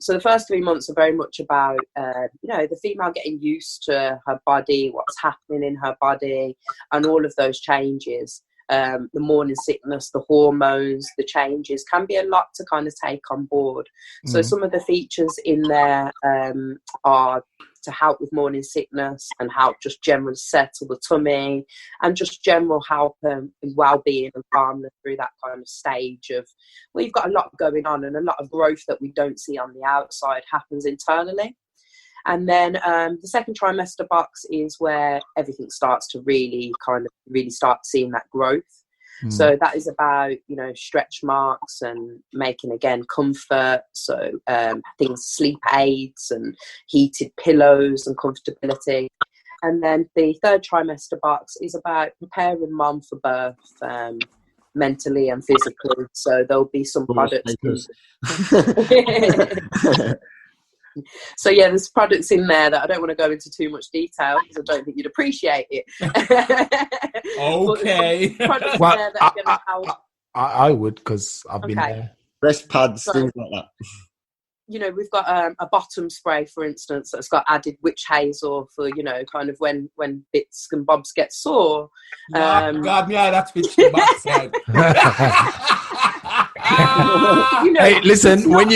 So the first 3 months are very much about, you know, the female getting used to her body, what's happening in her body, and all of those changes. The morning sickness, the hormones, the changes can be a lot to kind of take on board. So some of the features in there are to help with morning sickness and help just generally settle the tummy and just general help well-being and calmness through that kind of stage of, well, you've got a lot going on, and a lot of growth that we don't see on the outside happens internally. And then the second trimester box is where everything starts to really start seeing that growth. So that is about, you know, stretch marks and making, again, comfort. So things, sleep aids and heated pillows and comfortability. And then the third trimester box is about preparing mom for birth, mentally and physically. So there'll be some products. So yeah, there's products in there that I don't want to go into too much detail because I don't think you'd appreciate it. Okay. Products well, in there that are going to help. I would, because I've been there. Breast pads, things like that. You know, we've got a bottom spray, for instance, that's got added witch hazel for, you know, kind of when bits and bobs get sore. God, yeah, that's witch said. You know, hey, listen, when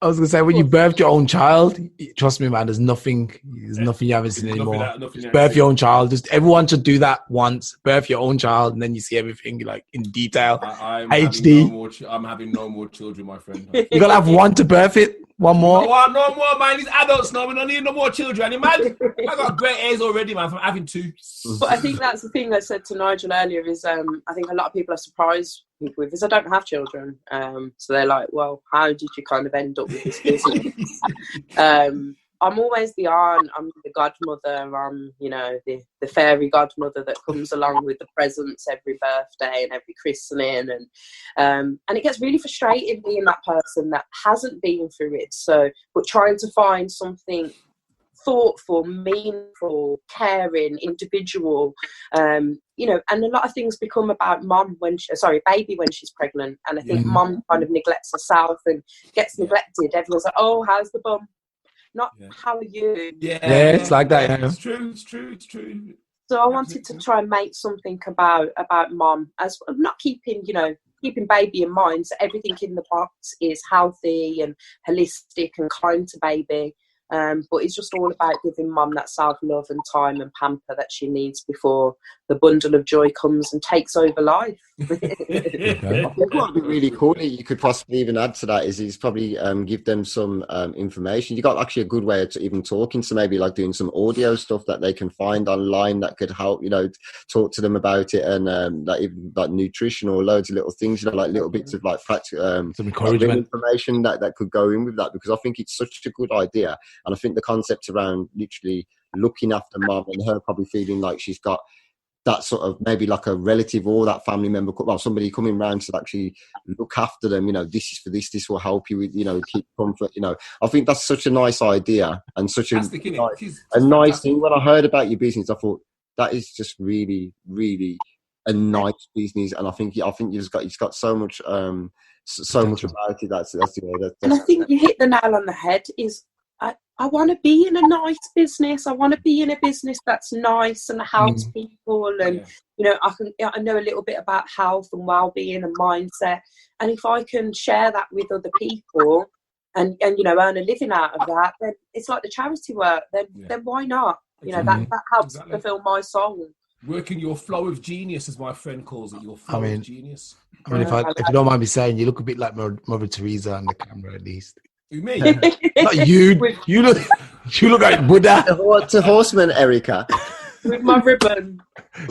I was gonna say, when you birthed your own child, trust me, man, there's nothing you haven't seen anymore. Birth your own child. Just everyone should do that once. Birth your own child, and then you see everything like in detail. I'm HD. I'm having no more children, my friend. You gotta have one to birth it. One more. No more, man. These adults now. We don't need no more children. You man, I got great hairs already, man, from having 2. But I think that's the thing I said to Nigel earlier is I think a lot of people are surprised with this. I don't have children. So they're like, well, how did you kind of end up with this business? I'm always the aunt, I'm the godmother, I'm, you know, the fairy godmother that comes along with the presents every birthday and every christening, and it gets really frustrating being that person that hasn't been through it, but trying to find something thoughtful, meaningful, caring, individual, you know, and a lot of things become about baby when she's pregnant, and I think mom kind of neglects herself and gets neglected. Everyone's like, oh, how's the bum? Not how are you? Yeah, it's like that. Yeah. It's true. So I wanted to try and make something about mom, as not keeping baby in mind. So everything in the box is healthy and holistic and kind to baby. But it's just all about giving mum that self-love and time and pamper that she needs before the bundle of joy comes and takes over life. I think what would be really cool that you could possibly even add to that is probably give them some information. You got actually a good way of even talking, so maybe like doing some audio stuff that they can find online that could help, talk to them about it, and like even like nutrition or loads of little things, like little bits of like practical some encouragement information that could go in with that, because I think it's such a good idea. And I think the concept around literally looking after mum and her probably feeling like she's got that sort of maybe like a relative or that family member, well, somebody coming round to actually look after them, this is for this will help you with, keep comfort, I think that's such a nice idea and such a nice thing. When I heard about your business, I thought that is just really, really a nice business. And I think you've got so much, so much about it. That's and I think you hit the nail on the head. I want to be in a nice business. I want to be in a business that's nice and helps people. And, I know a little bit about health and well-being and mindset. And if I can share that with other people and earn a living out of that, then it's like the charity work. Then why not? That helps fulfill my soul. Working your flow of genius, as my friend calls it, your flow of genius. I mean, if you don't mind me saying, you look a bit like Mother Teresa on the camera, at least. You mean? Not you. You look like Buddha. To Horsemen, Erica. With my ribbon.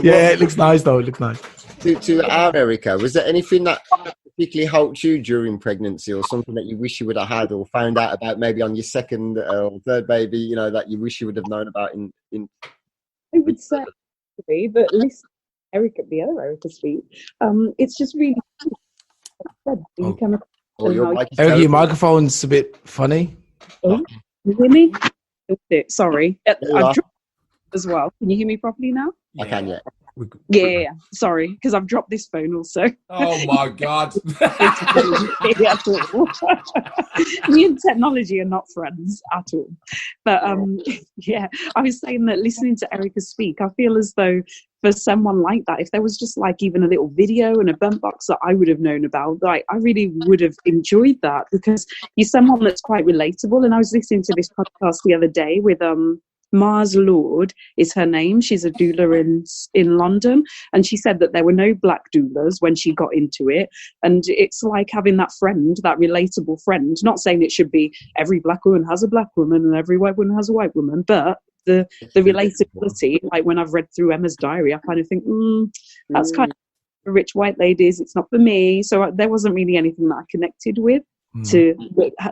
Yeah, it looks nice though. It looks nice. To our Erica, was there anything that particularly helped you during pregnancy, or something that you wish you would have had or found out about maybe on your second or third baby, that you wish you would have known about in I would say, but listen, the other Erica speak. It's just really Erica, your microphone's a bit funny. Oh, you hear me? Sorry. I've dropped as well. Can you hear me properly now? I can, yeah. Yeah. Sorry, because I've dropped this phone also. Oh my God. Me and technology are not friends at all. But I was saying that listening to Erica speak, I feel as though for someone like that, if there was just like even a little video and a bump box that I would have known about, like I really would have enjoyed that, because you're someone that's quite relatable. And I was listening to this podcast the other day with Mars Lord is her name. She's a doula in London, and she said that there were no black doulas when she got into it. And it's like having that friend, that relatable friend. Not saying it should be every black woman has a black woman and every white woman has a white woman, but the relatability, like when I've read through Emma's diary, I kind of think, that's kind of for rich white ladies, it's not for me. So there wasn't really anything that I connected with to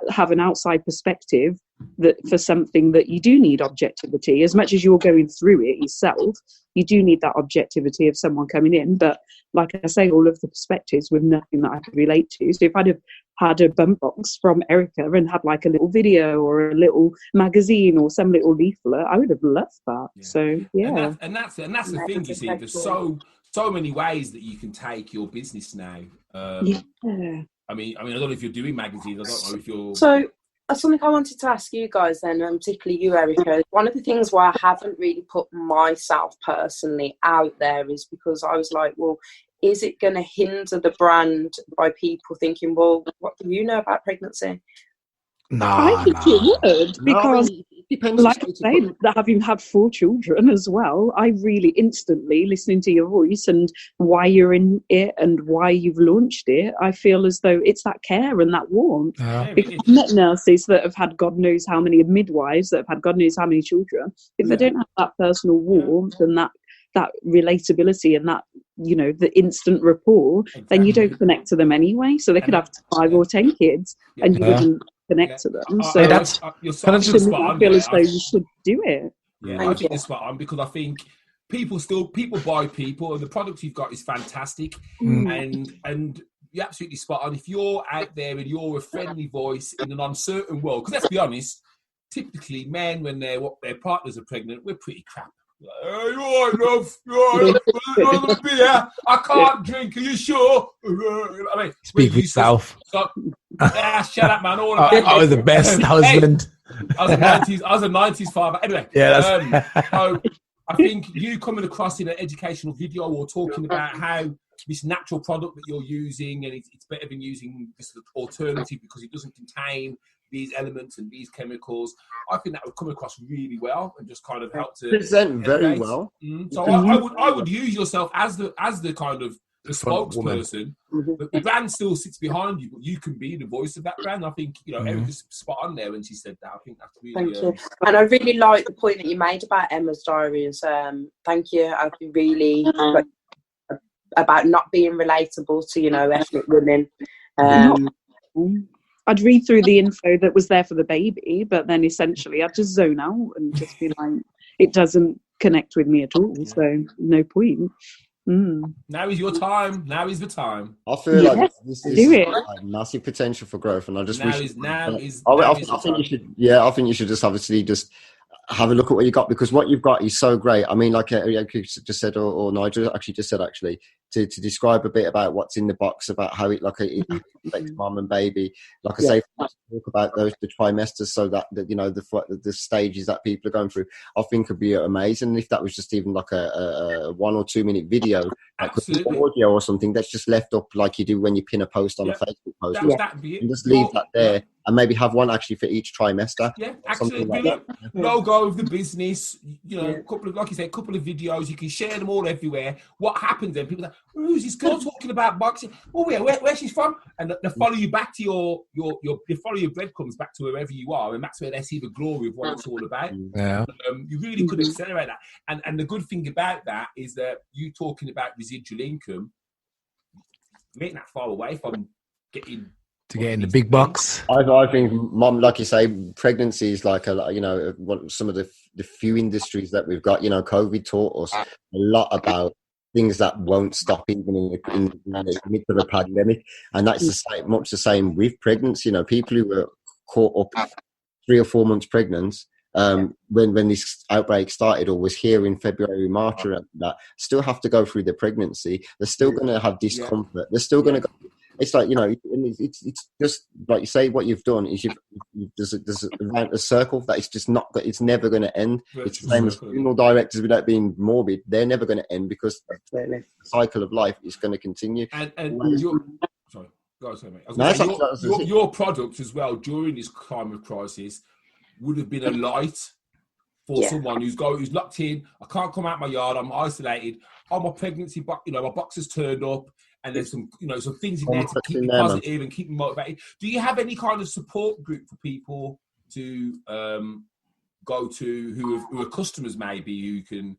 have an outside perspective that for something that you do need objectivity. As much as you're going through it yourself, you do need that objectivity of someone coming in. But like I say, all of the perspectives with nothing that I could relate to. So if I'd have had a bump box from Erica and had like a little video or a little magazine or some little leaflet, I would have loved that. Yeah. So yeah, and that's the thing. You see, there's so many ways that you can take your business now. I mean, I don't know if you're doing magazines. I don't know if you're. So something I wanted to ask you guys then, and particularly you, Erica. One of the things why I haven't really put myself personally out there is because I was like, well, is it going to hinder the brand by people thinking, well, what do you know about pregnancy? I think it would, because like I say, having had 4 children as well, I really instantly, listening to your voice and why you're in it and why you've launched it, I feel as though it's that care and that warmth. Because I've met nurses that have had God knows how many, midwives that have had God knows how many children. If they don't have that personal warmth and that relatability and that, the instant rapport, then you don't connect to them anyway. So they could have 5 or 10 kids and you wouldn't connect to them. So that's I feel as though you should do it. Yeah, I think it's spot on, because I think people buy people, and the product you've got is fantastic. And you're absolutely spot on. If you're out there and you're a friendly voice in an uncertain world, because let's be honest, typically men, when their partners are pregnant, we're pretty crap. You all right, love? You all right? Another beer? I can't drink. Are you sure? I mean, speak for yourself. Shut up, man. I was the best husband. I was a 90s father. Anyway, yeah. So I I think you coming across in an educational video or talking about how this natural product that you're using and it's better than using this alternative because it doesn't contain these elements and these chemicals, I think that would come across really well and just kind of help to present very well. So I would use yourself as the kind of the spokesperson. The brand still sits behind you, but you can be the voice of that brand. I think, Erica's spot on there when she said that. I think that's really... Thank you. And I really like the point that you made about Emma's Diaries. Thank you. I'd be really... about not being relatable to, ethnic women. I'd read through the info that was there for the baby, but then essentially I'd just zone out and just be like, it doesn't connect with me at all, so no point. Now is your time. Now is the time. I feel like this is like massive potential for growth, and I just wish. I think you should. Yeah, I think you should just obviously just have a look at what you got, because what you've got is so great. I mean, like Erica just said, or Nigel actually just said, to describe a bit about what's in the box, about how it affects mum and baby. Like I say, talk about the trimesters, so that the stages that people are going through, I think could be amazing. And if that was just even like a 1 or 2 minute video, like audio or something that's just left up like you do when you pin a post on a Facebook post, and just leave that there. And maybe have one actually for each trimester. Yeah, actually, like logo of the business. Couple of videos. You can share them all everywhere. What happens then? People are like, who's this girl talking about boxing? Oh yeah, where she's from? And they follow you back to they follow your breadcrumbs back to wherever you are, and that's where they see the glory of what it's all about. Yeah. You really could accelerate that. And the good thing about that is that you talking about residual income, making that far away from getting. To get in the big box. I think, Mum, like you say, pregnancy is like some of the few industries that we've got. COVID taught us a lot about things that won't stop even in the midst of a pandemic, and that's much the same with pregnancy. People who were caught up 3 or 4 months pregnant when this outbreak started, or was here in February, March, or that, still have to go through the pregnancy. They're still going to have discomfort. They're still going to go. It's like, it's just like you say, what you've done is there's a circle that it's just not, it's never going to end. It's the same as funeral directors, without being morbid. They're never going to end, because the cycle of life is going to continue. Your product as well during this time of crisis would have been a light for someone who's locked in. I can't come out my yard. I'm isolated. My pregnancy, my box has turned up. And there's some things in there to keep me positive and keep me motivated. Do you have any kind of support group for people to go to who are customers, maybe, who can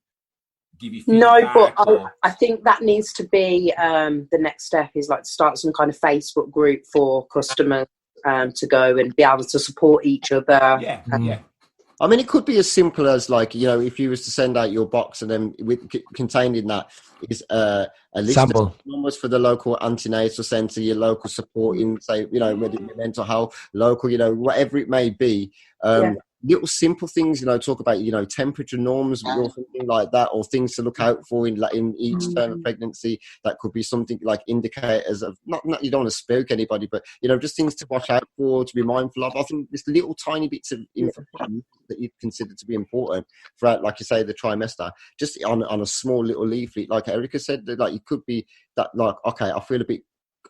give you feedback? No, but I think that needs to be the next step, is like to start some kind of Facebook group for customers to go and be able to support each other. Yeah. I mean, it could be as simple as if you was to send out your box, and then contained in that is a list of numbers for the local antenatal centre, your local supporting, say, mental health, local, whatever it may be. Little simple things, talk about, temperature norms or something like that, or things to look out for in each term of pregnancy. That could be something like indicators of, not you don't want to spook anybody, but, just things to watch out for, to be mindful of. I think just little tiny bits of information that you consider to be important throughout, like you say, the trimester, just on a small little leaflet. Like Erica said, that, like, it could be that, like, okay,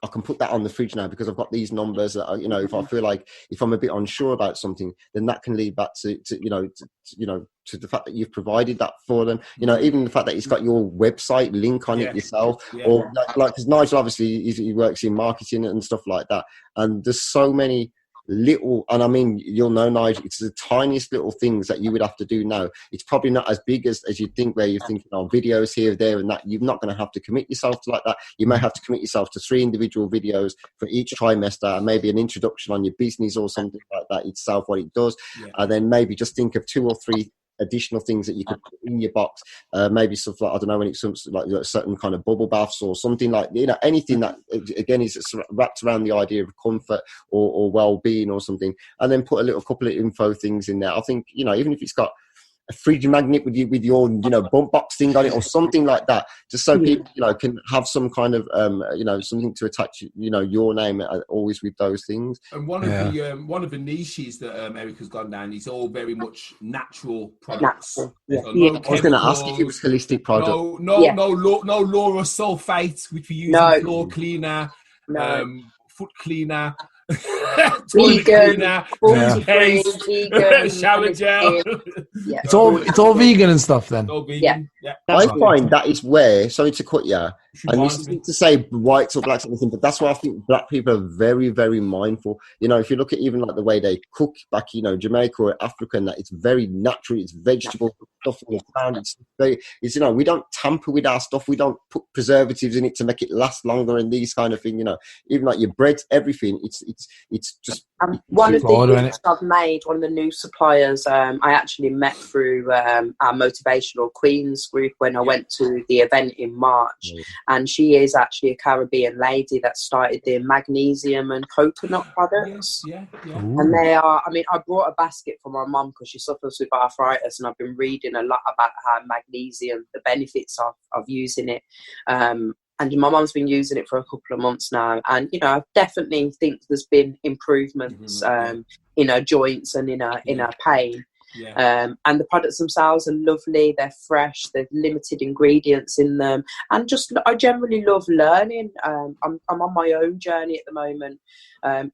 I can put that on the fridge now because I've got these numbers that, if I feel like, if I'm a bit unsure about something, then that can lead back to the fact that you've provided that for them. Even the fact that it's got your website link on it yourself, or because Nigel obviously he works in marketing and stuff like that, and there's so many little, and I mean, you'll know, Nigel, it's the tiniest little things that you would have to do now. It's probably not as big as you think, where you're thinking, videos here, there, and that. You're not going to have to commit yourself to like that. You may have to commit yourself to 3 individual videos for each trimester, and maybe an introduction on your business or something like that itself, what it does, and then maybe just think of 2 or 3 additional things that you could put in your box, maybe stuff like, I don't know, when it's like a certain kind of bubble baths or something like, anything that again is wrapped around the idea of comfort or well-being or something, and then put a couple of info things in there. I think, even if it's got a 3D magnet with your bump box thing on it or something like that, just so people can have some kind of something to attach your name always with those things. And one of the niches that Erica's gone down is all very much natural products. I was going to ask if it was holistic product. No Laura sulfate, which we use in floor cleaner, foot cleaner. Vegan, vegan, shower gel. Yeah. It's all vegan and stuff then. All vegan. Yeah. I find that is where, sorry to cut you, and this isn't to say whites or blacks or anything, but that's why I think black people are very, very mindful. If you look at even like the way they cook back, Jamaica or Africa, and that it's very natural, it's vegetable stuff in the ground. It's we don't tamper with our stuff, we don't put preservatives in it to make it last longer and these kind of things. Even like your breads, everything. It's just one of the things I've made. One of the new suppliers I actually met through our Motivational Queens group when I went to the event in March, and she is actually a Caribbean lady that started doing magnesium and coconut products. And they are. I mean, I brought a basket for my mum because she suffers with arthritis, and I've been reading a lot about how magnesium, the benefits of using it. And my mum's been using it for a couple of months now. And, I definitely think there's been improvements in her joints and in her pain. And the products themselves are lovely. They're fresh. There's limited ingredients in them. And I generally love learning. I'm on my own journey at the moment. I'm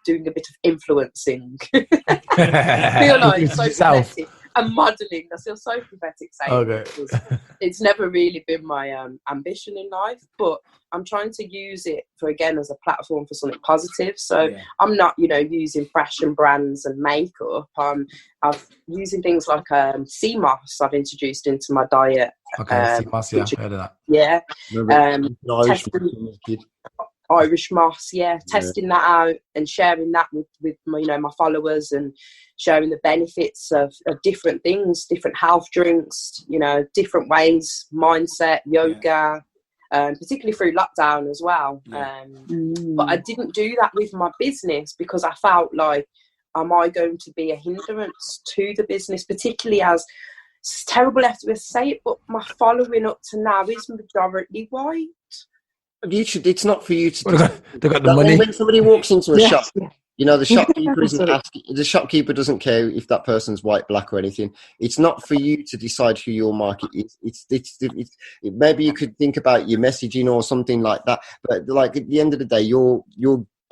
doing a bit of influencing. I feel like so pathetic. And modelling. I feel so pathetic saying it because it's never really been my ambition in life, but I'm trying to use it as a platform for something positive. So I'm not, using fashion brands and makeup. I'm using things like sea moss I've introduced into my diet. Okay, sea moss, I've heard of that. Yeah. Irish moss, testing that out and sharing that with my followers and sharing the benefits of different things, different health drinks, different ways, mindset, yoga, particularly through lockdown as well. But I didn't do that with my business because I felt like, am I going to be a hindrance to the business, particularly as it's terrible to say it, but my following up to now is majority white. It's not for you to. They got the money. When somebody walks into a shop, the shopkeeper doesn't care if that person's white, black, or anything. It's not for you to decide who your market is. It's maybe you could think about your messaging or something like that. But like at the end of the day, you're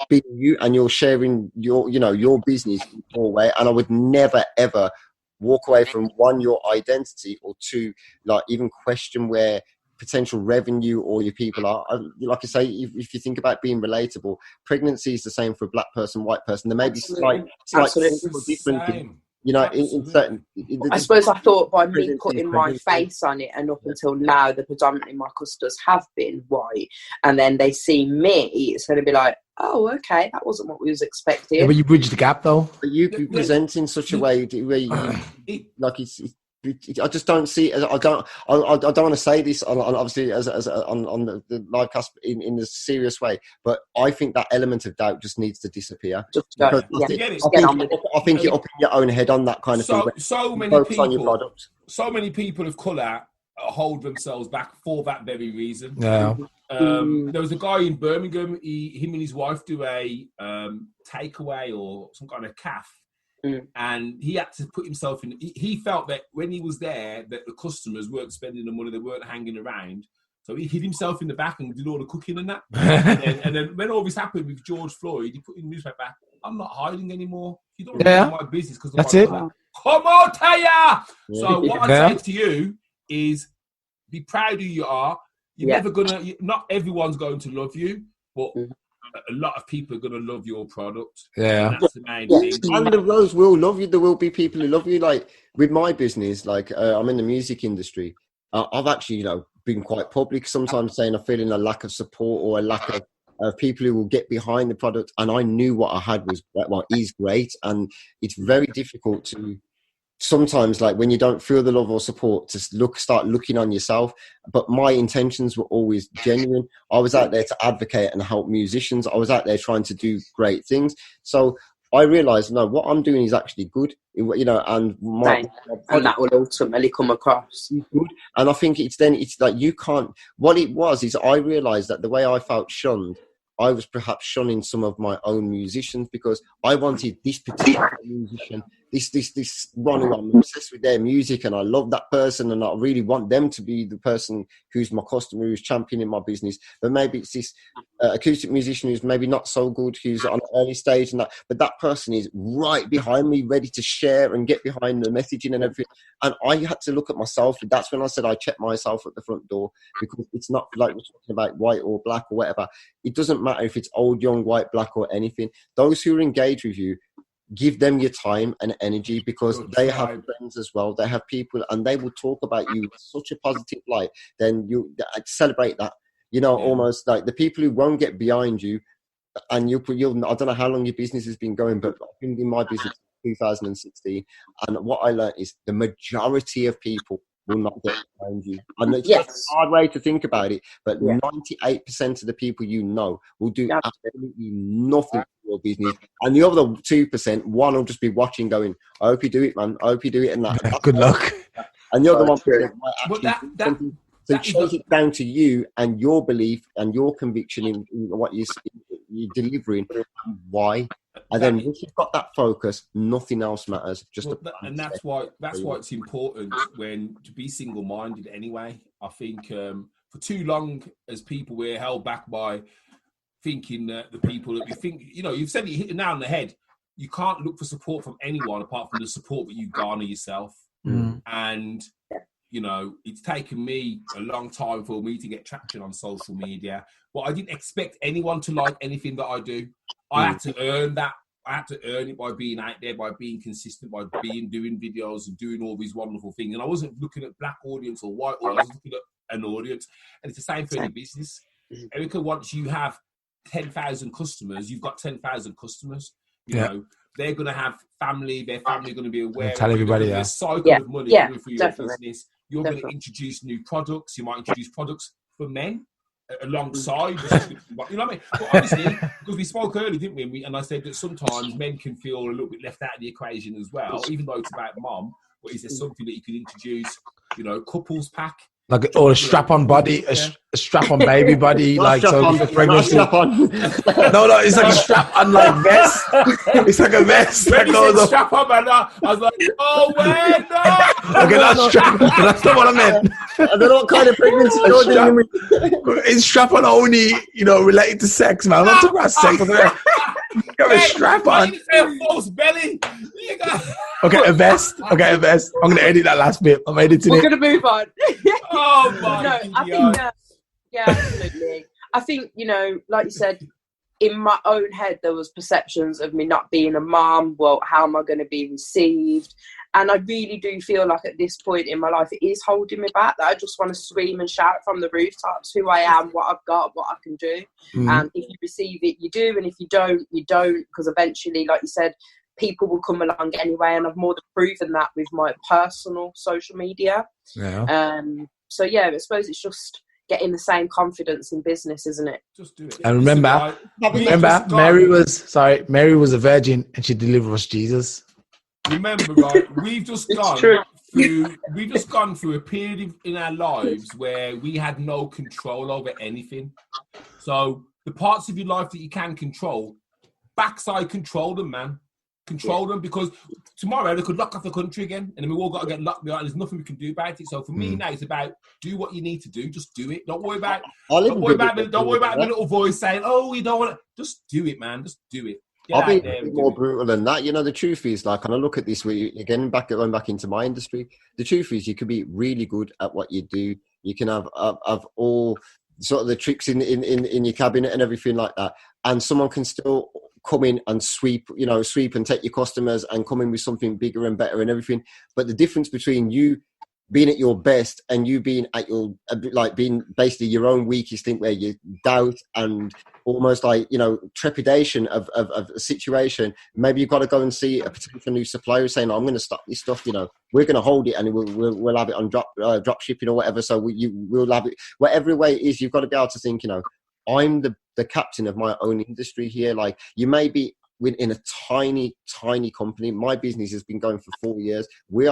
being you and you're sharing your business in your way. And I would never ever walk away from one, your identity, or two, like even question where potential revenue or your people are. Like I say, if you think about being relatable, pregnancy is the same for a black person, white person. There may be slight different, in certain. I suppose I thought by me putting my face on it, and up until now, predominantly my customers have been white, and then they see me, it's going to be like, oh, okay, that wasn't what we was expecting. Yeah, but you bridge the gap, though. But you present in such a way where you, like it's I just don't see. I don't want to say this on obviously as on the live cast in a serious way, but I think that element of doubt just needs to disappear. I think you're up in your own head on that kind of thing. So many people of colour hold themselves back for that very reason. Yeah. There was a guy in Birmingham. Him and his wife do a takeaway or some kind of cafe. And he had to put himself in. He felt that when he was there, that the customers weren't spending the money, they weren't hanging around. So he hid himself in the back and did all the cooking and that. and then when all this happened with George Floyd, he put in the newspaper, "I'm not hiding anymore. You don't know my business because that's it. Come on, Taya." So what I say to you is, be proud of who you are. You're never gonna. Not everyone's going to love you, but a lot of people are going to love your product. Yeah. And that's the main thing. And the Rose will love you. There will be people who love you. Like with my business, like I'm in the music industry. I've actually, been quite public sometimes saying I'm feeling a lack of support or a lack of people who will get behind the product. And I knew what I had is great. And it's very difficult to sometimes, like when you don't feel the love or support, to start looking on yourself. But my intentions were always genuine. I was out there to advocate and help musicians. I was out there trying to do great things. So I realised, no, what I'm doing is actually good, you know, and and that will ultimately come across. Good. And I think it's like you can't, what it was is I realised that the way I felt shunned, I was perhaps shunning some of my own musicians because I wanted this particular musician, this one who I'm obsessed with their music and I love that person and I really want them to be the person who's my customer, who's championing my business. But maybe it's this acoustic musician who's maybe not so good, who's on an early stage and that, but that person is right behind me, ready to share and get behind the messaging and everything. And I had to look at myself. And that's when I said I checked myself at the front door, because it's not like we're talking about white or black or whatever. It doesn't matter if it's old, young, white, black or anything. Those who are engaged with you, give them your time and energy, because they have friends as well. They have people and they will talk about you in such a positive light. Then you celebrate that, you know, almost like the people who won't get behind you. And you'll I don't know how long your business has been going, but I've been in my business since 2016. And what I learned is the majority of people will not get behind you. And it's just a hard way to think about it, but 98% of the people you know will do absolutely nothing for your business. And the other 2%, one will just be watching going, I hope you do it, man. I hope you do it. And that. Good luck. And the other one might actually so it shows it down to you and your belief and your conviction in what you're delivering and why. And then once you've got that focus, nothing else matters. And that's why it's important to be single-minded anyway. I think for too long as people we're held back by thinking that the people that we think, you know, you've said it, you hit the nail on the head. You can't look for support from anyone apart from the support that you garner yourself. And you know, it's taken me a long time for me to get traction on social media. But I didn't expect anyone to like anything that I do. I had to earn that. I had to earn it by being out there, by being consistent, by doing videos and doing all these wonderful things. And I wasn't looking at black audience or white audience. I was looking at an audience. And it's the same for any business. Erica, once you have 10,000 customers, you've got 10,000 customers. You know, they're going to have family. Their family are going to be aware. Tell everybody, a cycle of money coming through your business. You're going to introduce new products. You might introduce products for men alongside. You know what I mean? But obviously, because we spoke earlier, didn't we? And I said that sometimes men can feel a little bit left out of the equation as well, even though it's about mom. But is there something that you could introduce? You know, couples pack. Like, or a strap-on body, a strap-on baby body, like so for pregnancy. No, it's like a strap-on like vest. It's like a vest that goes up. Strap-on, man. I was like, oh, wait, no. Okay, that's not what I meant. I don't know what kind of pregnancy you're dealing with. It's strap-on only, you know, related to sex, man. I'm not talking about sex. You got a strap-on. False belly. Okay, a vest. Okay, a vest. I'm going to edit that last bit. I'm editing it. We're going to move on. Oh, my God. No, I think, yeah, absolutely. I think, you know, like you said, in my own head, there was perceptions of me not being a mom. Well, how am I going to be received? And I really do feel like at this point in my life, it is holding me back, that I just want to scream and shout from the rooftops who I am, what I've got, what I can do. And if you receive it, you do. And if you don't, you don't. Because eventually, like you said, people will come along anyway. And I've more than proven that with my personal social media. Yeah. So, yeah, I suppose it's just getting the same confidence in business, isn't it? Just do it. And remember, Mary was a virgin and she delivered us Jesus. Remember, right? We've just gone through a period in our lives where we had no control over anything. So the parts of your life that you can control, backside control them, man. Control them, because tomorrow they could lock off the country again, and then we all got to get locked behind. There's nothing we can do about it. So for me now, it's about do what you need to do. Just do it. Don't worry about the little voice saying, "Oh, you don't want to." Just do it, man. Just do it. I'll be a bit more brutal than that. You know, the truth is, like, and I look at this again, going back into my industry. The truth is, you can be really good at what you do. You can have all sort of the tricks in your cabinet and everything like that, and someone can still come in and sweep and take your customers and come in with something bigger and better and everything. But the difference between you being at your best and you being at your, like, being basically your own weakest link, where you doubt and almost like, you know, trepidation of a situation, maybe you've got to go and see a potential new supplier saying, I'm going to stop this stuff, you know, we're going to hold it and we'll have it on drop shipping or whatever. So we'll have it, whatever way it is. You've got to be able to think, you know, I'm the captain of my own industry here. Like, you may be in a tiny company. My business has been going for 4 years. We've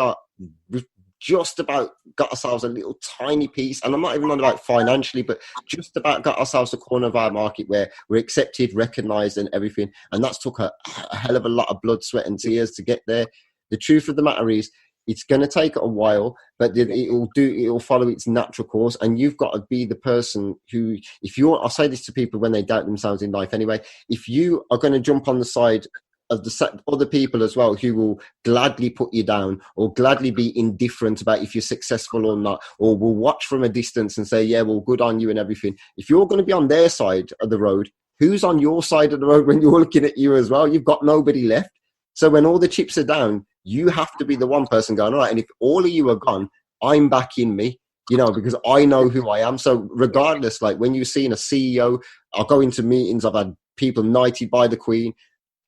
just about got ourselves a little tiny piece, and I'm not even on about financially, but just about got ourselves a corner of our market where we're accepted, recognized, and everything. And that's took a hell of a lot of blood, sweat, and tears to get there. The truth of the matter is, it's going to take a while, but it'll follow its natural course. And you've got to be the person who, I'll say this to people when they doubt themselves in life anyway, if you are going to jump on the side of the other people as well, who will gladly put you down or gladly be indifferent about if you're successful or not, or will watch from a distance and say, yeah, well, good on you and everything. If you're going to be on their side of the road, who's on your side of the road when you're looking at you as well? You've got nobody left. So when all the chips are down, you have to be the one person going, all right, and if all of you are gone, I'm back in me, because I know who I am. So regardless, like when you've seen a CEO, I'll go into meetings, I've had people knighted by the Queen,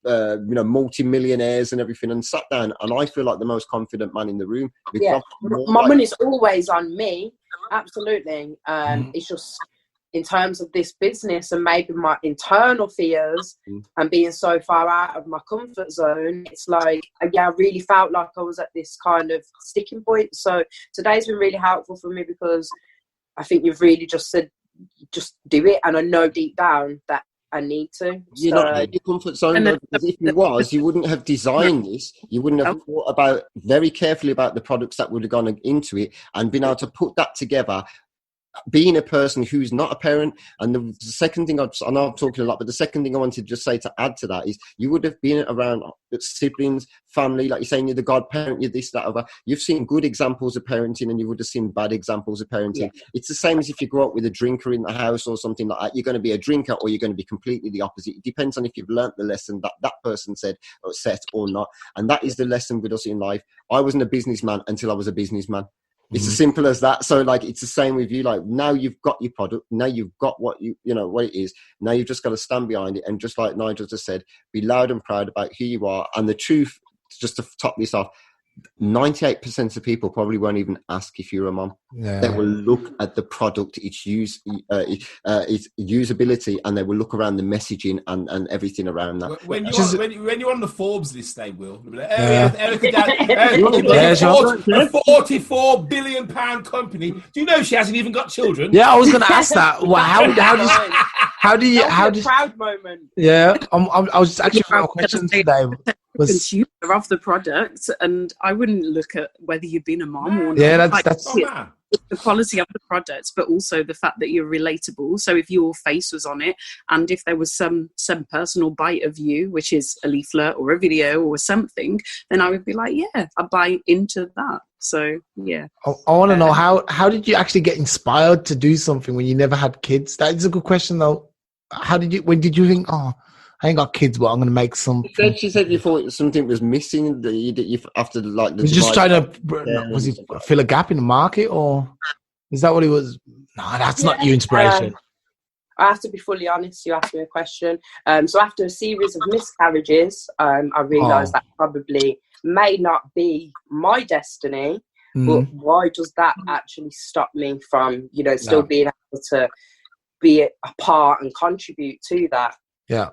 multi-millionaires and everything, and sat down, and I feel like the most confident man in the room. Yeah, my money's always on me. Absolutely. It's just in terms of this business and maybe my internal fears and being so far out of my comfort zone, it's like, I really felt like I was at this kind of sticking point. So today's been really helpful for me, because I think you've really just said, just do it. And I know deep down that I need to. You're not in your comfort zone, because if you was, you wouldn't have designed this. You wouldn't have thought about very carefully about the products that would have gone into it and been able to put that together. Being a person who's not a parent, and the second thing, I know I'm talking a lot, but the second thing I wanted to just say to add to that is, you would have been around siblings, family, like you're saying, you're the godparent, you're this, that, other. You've seen good examples of parenting, and you would have seen bad examples of parenting. Yeah. It's the same as if you grow up with a drinker in the house or something like that. You're going to be a drinker, or you're going to be completely the opposite. It depends on if you've learnt the lesson that person said or set or not. And that is the lesson with us in life. I wasn't a businessman until I was a businessman. It's as simple as that. So like, it's the same with you. Like, now you've got your product. Now you've got what what it is. Now you've just got to stand behind it. And just like Nigel just said, be loud and proud about who you are. And the truth, just to top this off, 98% of people probably won't even ask if you're a mom. Yeah. They will look at the product, its usability, and they will look around the messaging and everything around that. When you're on the Forbes list, they will. Erica a £44 billion company. Do you know she hasn't even got children? Yeah, I was going to ask that. Well, how do you proud moment? Yeah, I was actually a question today. Consumer of the product, and I wouldn't look at whether you've been a mom or not. Yeah, that's the quality of the product, but also the fact that you're relatable. So if your face was on it, and if there was some personal bite of you, which is a leaflet or a video or something, then I would be like, yeah, I buy into that. So yeah, I want to know how did you actually get inspired to do something when you never had kids? That is a good question, though. When did you think, oh, I ain't got kids, but I'm going to make something? She said you thought something was missing that you after like the. Was just trying to was he fill a gap in the market, or is that what he was? No, that's not your inspiration. I have to be fully honest. You asked me a question. So after a series of miscarriages, I realised that probably may not be my destiny. But why does that actually stop me from, still being able to be a part and contribute to that? Yeah.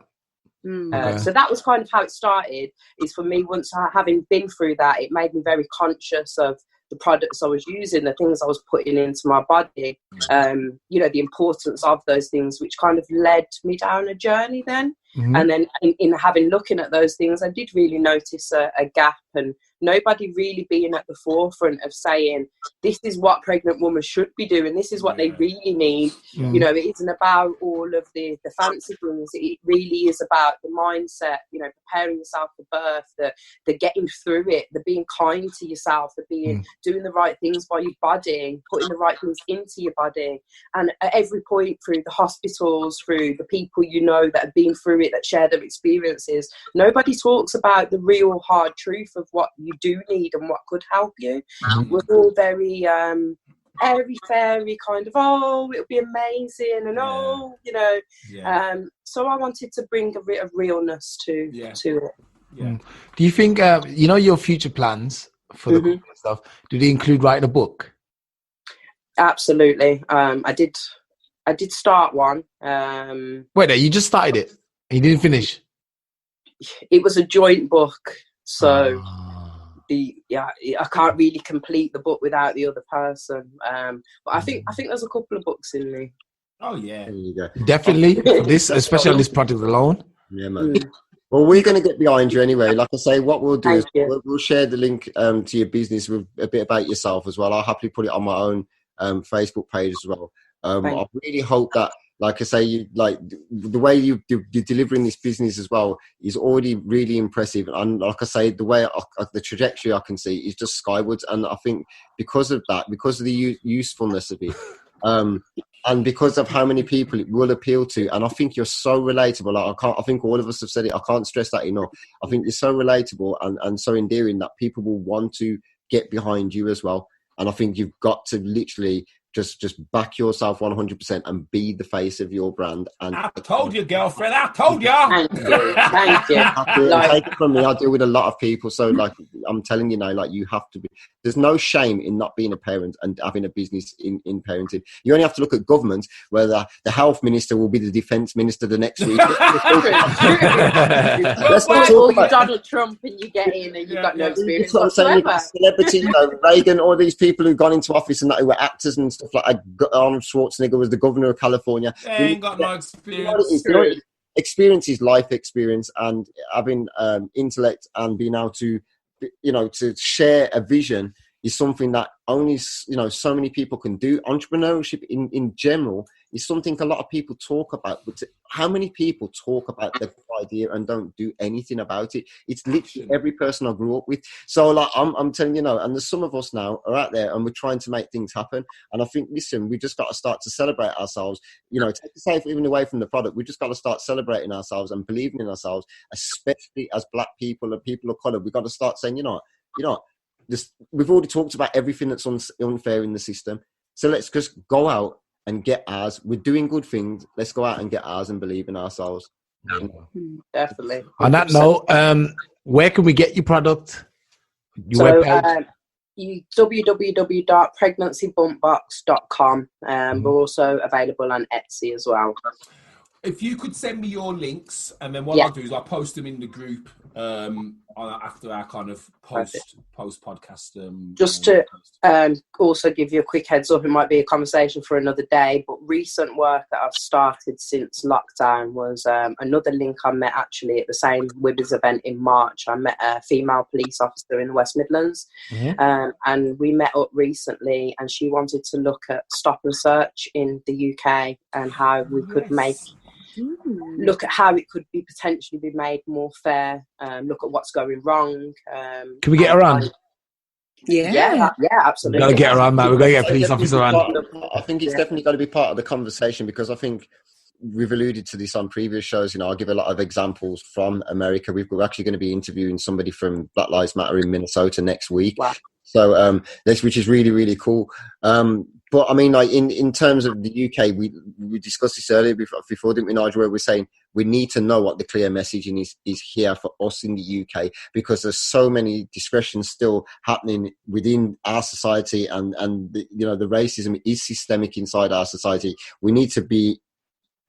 So that was kind of how it started, is for me, once having been through that, it made me very conscious of the products I was using, the things I was putting into my body, the importance of those things, which kind of led me down a journey then. And then in looking at those things, I did really notice a gap, and nobody really being at the forefront of saying, this is what pregnant women should be doing, this is what they really need. It isn't about all of the fancy things. It really is about the mindset, preparing yourself for birth, the getting through it, the being kind to yourself, the being doing the right things by your body, putting the right things into your body. And at every point through the hospitals, through the people that have been through it, that share their experiences, nobody talks about the real hard truth of what you do need and what could help you. We're all very airy-fairy kind of, it'll be amazing, and so I wanted to bring a bit of realness to it. Do you think your future plans for the stuff, do they include writing a book? Absolutely. I did start one. Wait, you just started it and you didn't finish? it was a joint book, so I can't really complete the book without the other person. But I think there's a couple of books in me. Oh yeah, there you go. Definitely for this, especially on this project alone. Yeah, man. Well, we're going to get behind you anyway. Like I say, what we'll do is we'll share the link to your business with a bit about yourself as well. I'll happily put it on my own Facebook page as well. I really hope that, like I say, you like the way you're delivering this business as well is already really impressive. And like I say, the way the trajectory I can see is just skywards. And I think because of that, because of the usefulness of it, and because of how many people it will appeal to, and I think you're so relatable. Like, I think all of us have said it. I can't stress that enough. I think you're so relatable and so endearing that people will want to get behind you as well. And I think you've got to literally just back yourself 100% and be the face of your brand. And I told you, girlfriend. I told you. Thank you. Take it from me. I deal with a lot of people, so like I'm telling you now, like you have to be. There's no shame in not being a parent and having a business in parenting. You only have to look at government, where the health minister will be the defence minister the next week. Let's not talk about Donald Trump and you get in and you've got no experience. That's what I'm saying. You've got celebrity, Reagan, all these people who've gone into office and that who were actors and stuff like Arnold Schwarzenegger was the governor of California. They ain't got no experience. Experience is life experience, and having intellect and being able to, to share a vision is something that only, so many people can do. Entrepreneurship in general is something a lot of people talk about, but how many people talk about the idea and don't do anything about it? It's literally every person I grew up with. So like, I'm telling you, and there's some of us now are out there and we're trying to make things happen. And I think, listen, we just got to start to celebrate ourselves, take the safe even away from the product. We just got to start celebrating ourselves and believing in ourselves, especially as Black people and people of color. We've got to start saying, we've already talked about everything that's unfair in the system. So let's just go out and get ours. We're doing good things. Let's go out and get ours and believe in ourselves. Definitely. 100%. On that note, where can we get your product? Your webpage? www.pregnancybumpbox.com. We're also available on Etsy as well. If you could send me your links, and then what I'll do is I'll post them in the group after our kind of post podcast. Just to also give you a quick heads up, it might be a conversation for another day, but recent work that I've started since lockdown was another link I met actually at the same Women's event in March. I met a female police officer in the West Midlands, and we met up recently, and she wanted to look at stop and search in the UK and how we could look at how it could be potentially be made more fair, look at what's going wrong. Can we get her on? Yeah, absolutely. We've got to get her on, man. We've got to get a police officer on. I think it's definitely got to be part of the conversation, because I think we've alluded to this on previous shows. I'll give a lot of examples from America. We're actually going to be interviewing somebody from Black Lives Matter in Minnesota next week. Wow. So which is really, really cool. But I mean, like in terms of the UK, we discussed this earlier before, didn't we, Nigel? Where we're saying we need to know what the clear messaging is here for us in the UK, because there's so many discretions still happening within our society, and the racism is systemic inside our society. We need to be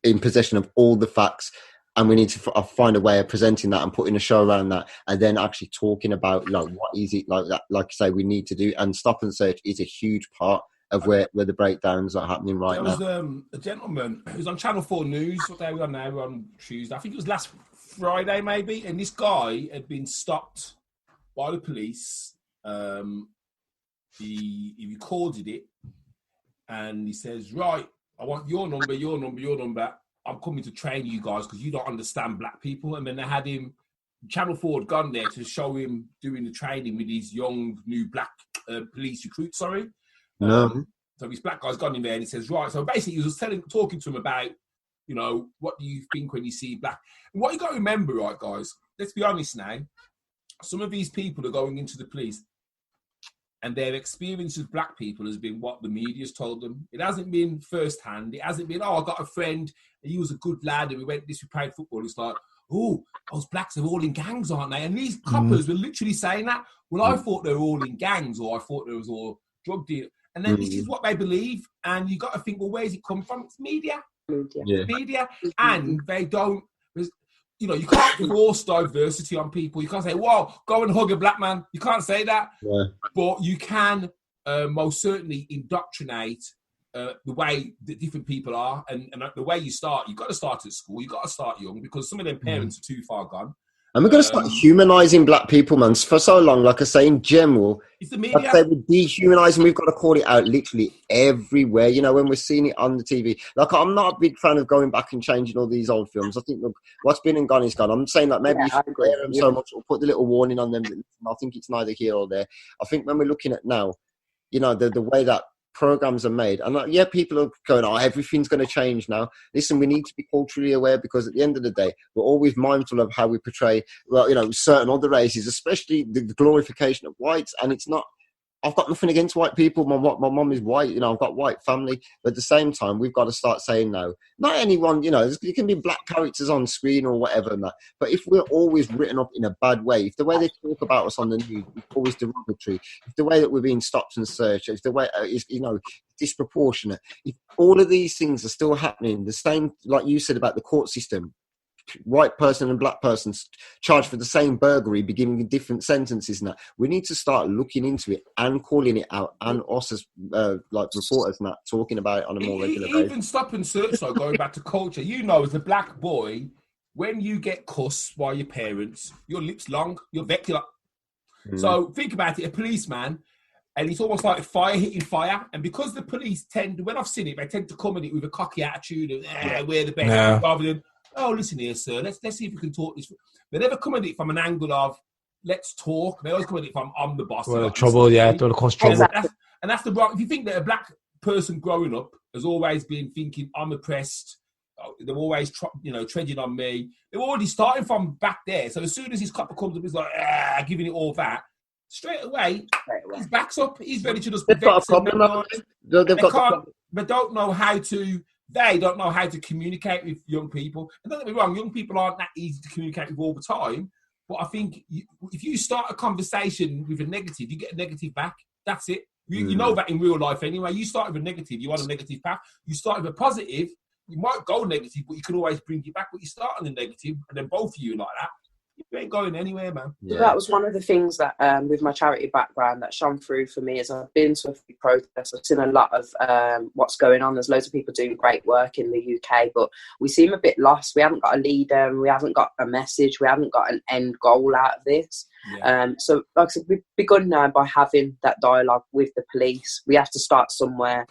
in possession of all the facts, and we need to find a way of presenting that and putting a show around that, and then actually talking about what is it like that, like I say, we need to do. And stop and search is a huge part of where the breakdowns are happening right now. There was a gentleman who's on Channel 4 News. What day are we on now? We're on Tuesday. I think it was last Friday, maybe. And this guy had been stopped by the police. He recorded it, and he says, "Right, I want your number. I'm coming to train you guys because you don't understand Black people." And then they had him, Channel 4 had gone there to show him doing the training with these young, new Black police recruits, So this Black guy's gone in there and he says, right, so basically he was talking to him about, what do you think when you see Black? And what you got to remember, right, guys, let's be honest now, some of these people are going into the police and their experience with Black people has been what the media's told them. It hasn't been first-hand. It hasn't been, I got a friend, and he was a good lad, and we played football. It's like, oh, those Blacks are all in gangs, aren't they? And these coppers were literally saying that. Well, I thought they were all in gangs, or I thought there was all drug dealers. And then this is what they believe. And you got to think, well, where's it come from? It's media. Media. And they don't... you know, you can't force diversity on people. You can't say, "Whoa, go and hug a black man." You can't say that. Yeah. But you can most certainly indoctrinate the way that different people are, and the way you start. You've got to start at school. You've got to start young, because some of them parents are too far gone. And we're going to start humanising black people, man. For so long, like I say, in general, it's the media. Like I say, we're dehumanising. We've got to call it out literally everywhere. You know, when we're seeing it on the TV. Like, I'm not a big fan of going back and changing all these old films. I think, look, what's been and gone is gone. I'm saying, like, maybe you should clear them so much, or put the little warning on them. I think it's neither here or there. I think when we're looking at now, you know, the way that programs are made, and like, yeah, people are going, oh, everything's going to change now. Listen, we need to be culturally aware, because at the end of the day, we're always mindful of how we portray, well, you know, certain other races, especially the glorification of whites. And it's not, I've got nothing against white people. My mom is white, you know, I've got white family. But at the same time, we've got to start saying no. Not anyone, you know, there can be black characters on screen or whatever and that. But if we're always written up in a bad way, if the way they talk about us on the news is always derogatory, if the way that we're being stopped and searched, if the way is, you know, disproportionate, if all of these things are still happening, the same, like you said about the court system, white person and black person charged for the same burglary, beginning different sentences. Now we need to start looking into it and calling it out, and us as like reporters and that, talking about it on a more regular basis. Even stop and search, though, going back to culture, you know, as a black boy, when you get cussed by your parents, your lips long, your vec, you're like... So think about it, a policeman, and it's almost like fire hitting fire. And because the police when I've seen it, they tend to come at it with a cocky attitude of, we're the best, rather than, oh, listen here, sir, let's see if we can talk this. They never come at it from an angle of, let's talk. They always come at it from, I'm the boss. Well, trouble, yeah, don't cause trouble. And that's the wrong. If you think that a black person growing up has always been thinking, I'm oppressed, they're always, treading on me. They're already starting from back there. So as soon as his copper comes up, he's like, giving it all that. Straight away, his back's up. He's ready to just... They've got a problem. They don't know how to... They don't know how to communicate with young people. And don't get me wrong, young people aren't that easy to communicate with all the time. But I think if you start a conversation with a negative, you get a negative back. That's it. You know that in real life anyway. You start with a negative, you want a negative back. You start with a positive, you might go negative, but you can always bring it back. But you start on the negative, and then both of you like that. You ain't going anywhere, man. Yeah. That was one of the things that, with my charity background, that shone through for me. As I've been to a few protests, I've seen a lot of what's going on. There's loads of people doing great work in the UK, but we seem a bit lost. We haven't got a leader, and we haven't got a message. We haven't got an end goal out of this. Yeah. So, like I said, we've begun now by having that dialogue with the police. We have to start somewhere.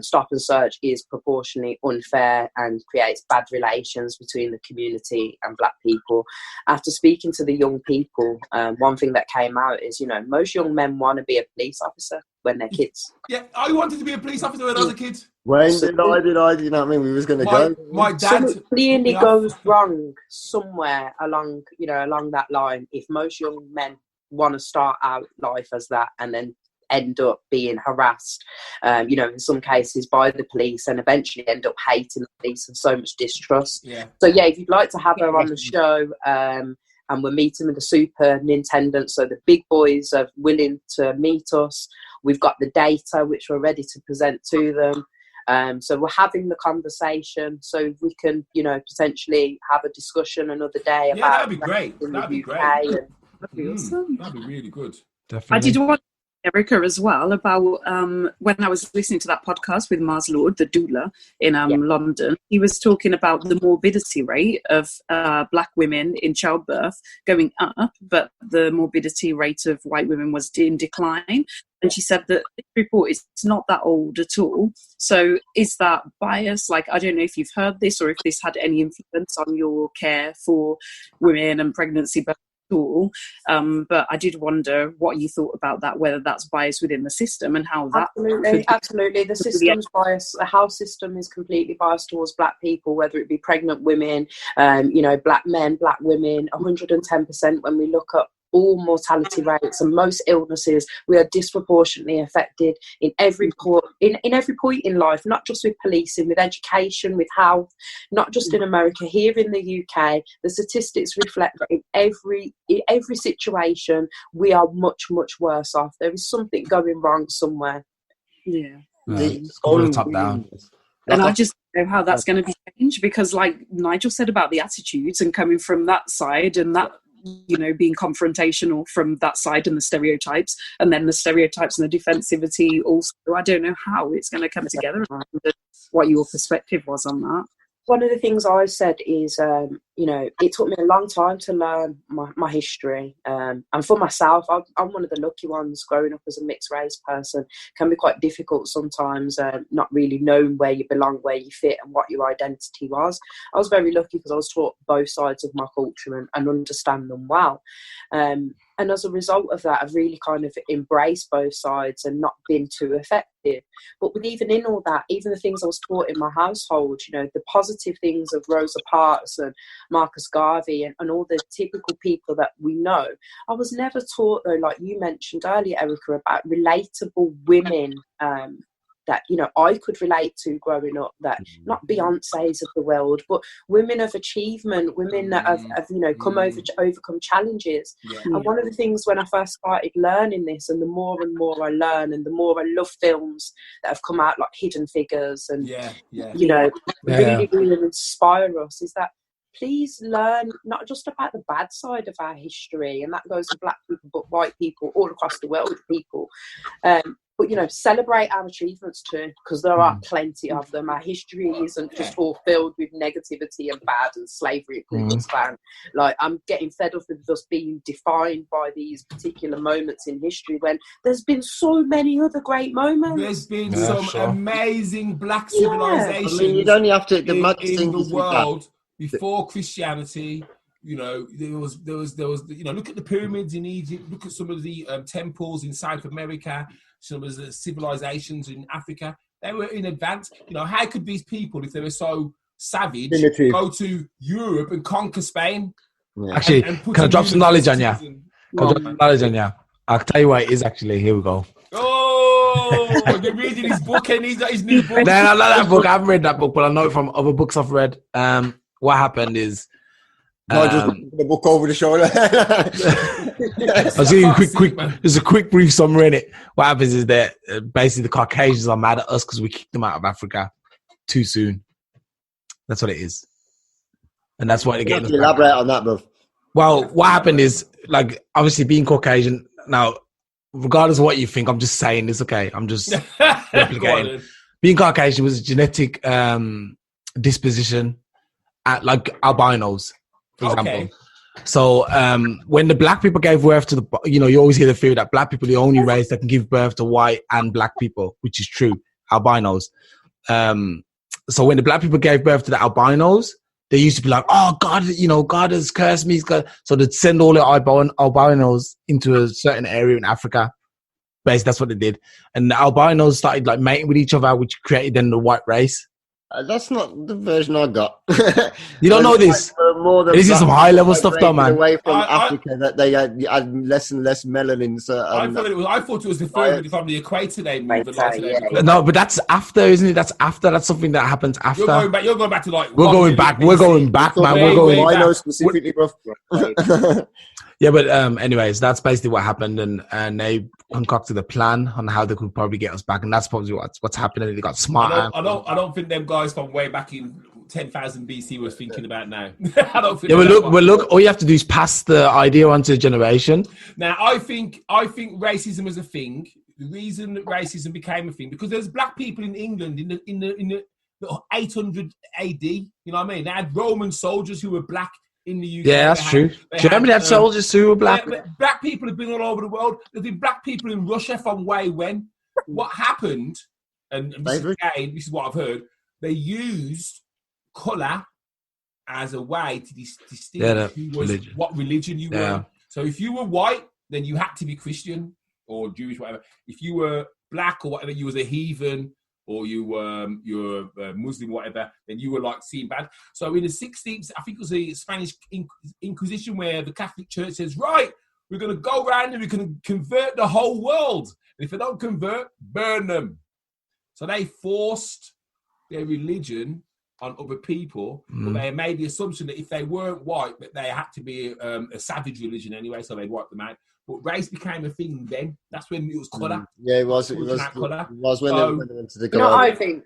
Stop and search is proportionally unfair and creates bad relations between the community and black people. After speaking to the young people, one thing that came out is, most young men want to be a police officer when they're kids. Yeah, I wanted to be a police officer when I was a kid. When did I? You know what I mean? We was going to go. My dad... Something clearly goes wrong somewhere along that line if most young men want to start out life as that and then end up being harassed, in some cases by the police, and eventually end up hating the police and so much distrust. Yeah. So yeah, if you'd like to have her on the show, and we're meeting with the superintendent, so the big boys are willing to meet us. We've got the data which we're ready to present to them. So we're having the conversation, so we can, potentially have a discussion another day about. That'd be great. That'd be great. That'd be awesome. That'd be really good. Definitely. I did want Erica as well about when I was listening to that podcast with Mars Lord, the doula in London. He was talking about the morbidity rate of black women in childbirth going up, but the morbidity rate of white women was in decline. And she said that this report is not that old at all. So is that bias? Like, I don't know if you've heard this or if this had any influence on your care for women and pregnancy birth. But I did wonder what you thought about that, whether that's bias within the system and how that... Absolutely. The system's biased. The health system is completely biased towards black people, whether it be pregnant women, black men, black women, 110% when we look at all mortality rates and most illnesses. We are disproportionately affected in every point in life, not just with policing, with education, with health, not just in America, here in the UK. The statistics reflect that in every situation we are much, much worse off. There is something going wrong somewhere. Yeah. Top down. And I just don't know how that's going to be changed, because like Nigel said about the attitudes and coming from that side, and that, you know, being confrontational from that side, and the stereotypes, and then the stereotypes and the defensivity also, I don't know how it's going to come together. What your perspective was on that. One of the things I said is, you know, it took me a long time to learn my history. And for myself, I'm one of the lucky ones growing up as a mixed race person. It can be quite difficult sometimes, not really knowing where you belong, where you fit, and what your identity was. I was very lucky because I was taught both sides of my culture and understand them well. And as a result of that, I've really kind of embraced both sides and not been too affected. But with even in all that, even the things I was taught in my household, you know, the positive things of Rosa Parks and Marcus Garvey and all the typical people that we know, I was never taught, though, like you mentioned earlier, Erica, about relatable women that, you know, I could relate to growing up, that not Beyoncé's of the world, but women of achievement, women that have you know, overcome challenges. Yeah. And one of the things when I first started learning this, and the more and more I learn, and the more I love films that have come out, like Hidden Figures, and you know, really inspire us, is that please learn not just about the bad side of our history, and that goes for Black people, but white people all across the world, people. But, you know, celebrate our achievements too, because there are plenty of them. Our history isn't just all filled with negativity and bad and slavery and Ku Klux Klan. Like, I'm getting fed up with us being defined by these particular moments in history when there's been so many other great moments. There's been amazing Black civilizations I mean, you don't have to, in the world before Christianity. You know, there was, you know, look at the pyramids in Egypt, look at some of the temples in South America, some of the civilizations in Africa. They were in advance. You know, how could these people, if they were so savage, go to Europe and conquer Spain? Yeah. Actually, can I drop some knowledge on you? I'll tell you what it is actually. Here we go. Oh, you're reading his book, and he's got his new book. No, not that book. I haven't read that book, but I know it from other books I've read. What happened is, just the book over the shoulder. I'll give you a quick. There's a quick brief summary in it. What happens is that basically the Caucasians are mad at us because we kicked them out of Africa too soon. That's what it is, and that's why they're getting. Elaborate on that, bro. Well, what happened is, like, obviously being Caucasian. Now, regardless of what you think, I'm just saying this. Okay, I'm just replicating. Being Caucasian was a genetic disposition, at like albinos. For example. Okay. So when the Black people gave birth to the, you know, you always hear the theory that Black people are the only race that can give birth to white and Black people, which is true, albinos. So when the Black people gave birth to the albinos, they used to be like, oh, God, you know, God has cursed me. So they'd send all the albinos into a certain area in Africa. Basically, that's what they did. And the albinos started like mating with each other, which created then the white race. That's not the version I got. You don't know this? This is some high-level stuff, though, man. Away from Africa, that they had less and less melanin. So, I thought it was the further from the equator they moved. No, but that's after, isn't it? That's after. That's something that happens after. You're going back to like. We're going back, man. We're going back. I know specifically, bro. Yeah, but anyways, that's basically what happened, and they concocted a plan on how they could probably get us back, and that's probably what's happening. They got smart. I don't think them guys from way back in 10,000 BC was thinking about now. I don't think. Yeah, look. All you have to do is pass the idea on to a generation. Now, I think racism is a thing. The reason that racism became a thing because there's Black people in England in the 800 AD. You know what I mean? They had Roman soldiers who were Black. In the UK, yeah, that's true. Germany had soldiers who were Black. Black people have been all over the world. There's been Black people in Russia from way when. What happened, and this is what I've heard, they used colour as a way to distinguish what religion you were. So if you were white, then you had to be Christian or Jewish, whatever. If you were Black or whatever, you was a heathen. Or you're a Muslim, whatever, then you were like seen bad. So in the 16th, I think it was the Spanish Inquisition where the Catholic Church says, right, we're going to go around and we're going to convert the whole world. And if they don't convert, burn them. So they forced their religion on other people, but they made the assumption that if they weren't white, that they had to be a savage religion anyway, so they'd wipe them out. But race became a thing then. That's when it was colour. Yeah, it was. It was when they went into the. I think.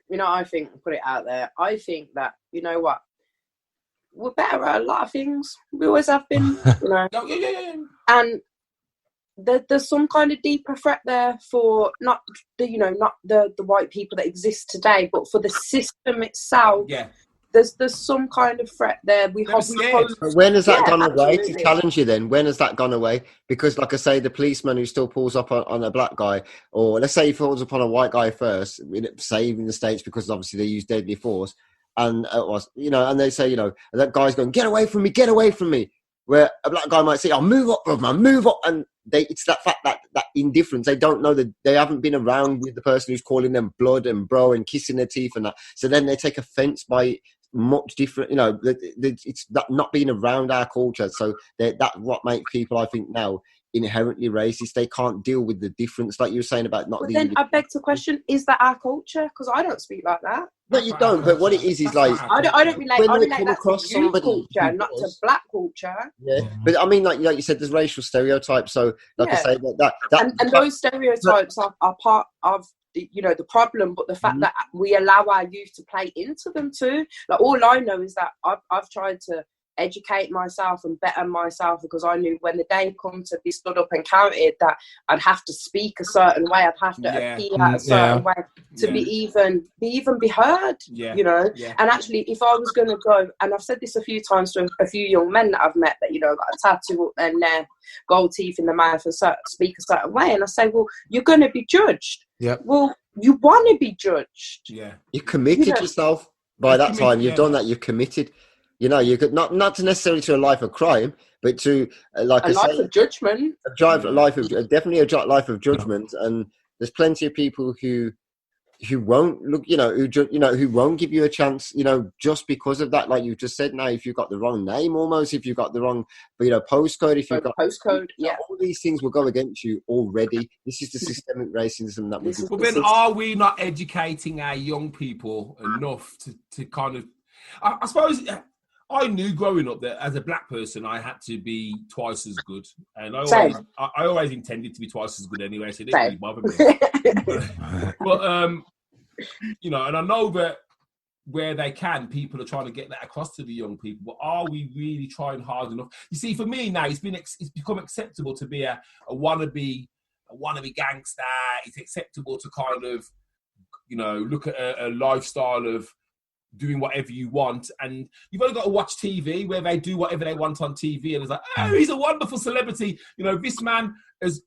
Put it out there. I think that we're better at a lot of things. We always have been. And there's some kind of deeper threat there for not the white people that exist today, but for the system itself. Yeah. There's some kind of threat there. When has that gone away? To challenge you then, when has that gone away? Because like I say, the policeman who still pulls up on a black guy, or let's say he falls upon a white guy first, say in the States, because obviously they use deadly force, and and they say, that guy's going, get away from me. Where a black guy might say, "I'll move up, brother, man, move up," and it's that fact that indifference. They don't know that they haven't been around with the person who's calling them blood and bro and kissing their teeth and that. So then they take offence by much different. It's that not being around our culture. So that's what makes people, I think, now inherently racist. They can't deal with the difference, like you were saying about not. But then I beg to question: is that our culture? Because I don't speak like that. No, you don't. But what it is like I don't relate. I relate that to somebody culture, not to black culture. Yeah, but I mean, like you said, there's racial stereotypes. So, like I say, and those stereotypes are part of the problem. But the fact that we allow our youth to play into them too. Like all I know is that I've tried to educate myself and better myself, because I knew when the day come to be stood up and counted that I'd have to speak a certain way, I'd have to appear a certain way to be even be heard, and actually if I was going to go, and I've said this a few times to a few young men that I've met that got a tattoo up and their gold teeth in the mouth and speak a certain way, and I say, well, you're going to be judged. Well, you want to be judged. You committed yourself by that time. You've done that. You've committed. You could not necessarily to a life of crime, but to a life of judgment. Definitely a life of judgment. And there's plenty of people who won't look, who won't give you a chance, just because of that. Like you just said, now if you've got the wrong name, almost if you've got the wrong, postcode, if you've got postcode, all these things will go against you already. This is the systemic racism that we. But then, are we not educating our young people enough to kind of? I suppose. I knew growing up that as a black person, I had to be twice as good, and I always intended to be twice as good anyway. So it didn't really bother me. But and I know that where they can, people are trying to get that across to the young people. But are we really trying hard enough? You see, for me now, it's become acceptable to be a wannabe gangster. It's acceptable to kind of look at a lifestyle of doing whatever you want, and you've only got to watch TV where they do whatever they want on TV, and it's like, oh, he's a wonderful celebrity. This man has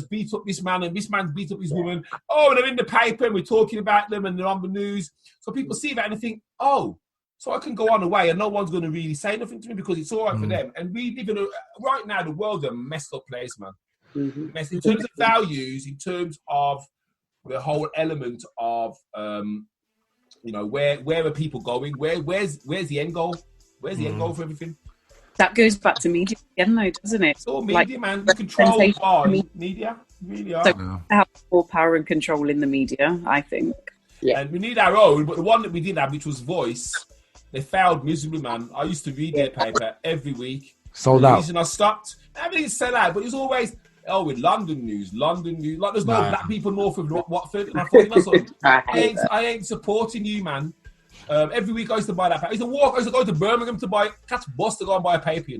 beat up this man, and this man's beat up his woman. Oh, and they're in the paper, and we're talking about them, and they're on the news. So people see that and they think, oh, so I can go on away, and no one's going to really say nothing to me because it's all right for them. And we live in right now, the world's a messed up place, man. In terms of values, in terms of the whole element of where are people going? Where's the end goal? Where's the end goal for everything? That goes back to media again, though, doesn't it? It's all media, man. You control by media. Really are. So to have more power and control in the media, I think. Yeah. And we need our own, but the one that we did have, which was Voice, they failed miserably, man. I used to read their paper every week. Sold out. The reason I stopped, everything sell out, but it was always with London news. Like there's no black people north of Watford. And I thought, I ain't supporting you, man. Every week I used to buy that paper. I used to go to Birmingham to catch a bus to go and buy a paper,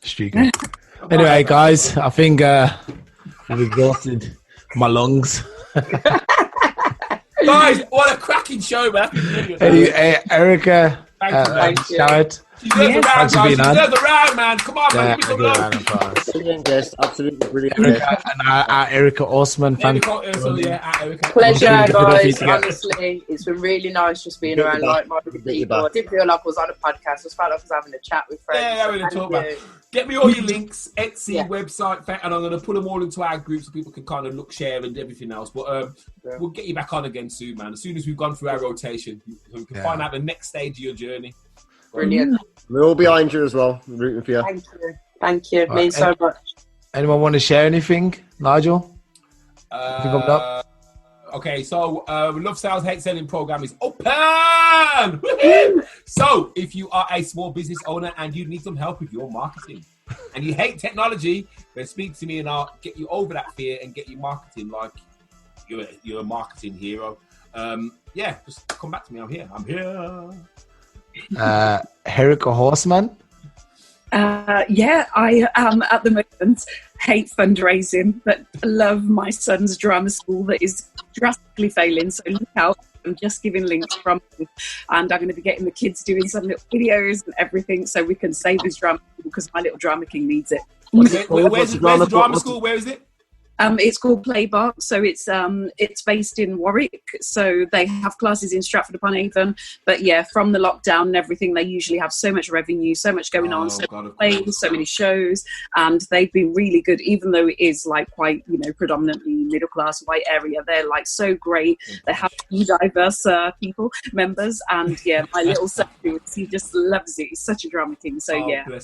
Streaking. Anyway, guys, I think we've exhausted my lungs. Guys, what a cracking show, man. Hey, Erica, thank you. Jarrett. She deserves a round, guys. She deserves a round, man. Come on, man. Give me some love. Brilliant guest. Absolutely brilliant Erica, and Erica Horsemen. Erica. Pleasure, guys. Honestly, it's been really nice just being around like-minded people. I didn't feel like I was on a podcast. I just felt like I was having a chat with friends. Yeah, we're going to talk about it. Get me all your links, Etsy, website, and I'm going to put them all into our group so people can kind of look, share, and everything else. But we'll get you back on again soon, man. As soon as we've gone through our rotation, so we can find out the next stage of your journey. Brilliant. We're all behind you as well. I'm rooting for you. Thank you. It means so much. Anyone want to share anything, Nigel? I Okay, so Love Sales Hate Selling program is open. So if you are a small business owner and you need some help with your marketing and you hate technology, then speak to me and I'll get you over that fear and get you marketing like you're a marketing hero. Yeah, just come back to me. I'm here. Erica Horsemen. Yeah, I am at the moment hate fundraising, but love my son's drama school that is drastically failing. So look out. I'm just giving links from it, and I'm going to be getting the kids doing some little videos and everything so we can save his drama school because my little drama king needs it. Where's the drama school? Where is it? It's called Playbox, so it's based in Warwick. So they have classes in Stratford upon Avon. But yeah, from the lockdown and everything, they usually have so much revenue, so much going on, so many plays, so many shows, and they've been really good. Even though it is like quite predominantly middle class white area, they're like so great. They have diverse members, and yeah, my little son, he just loves it. He's such a drama king. So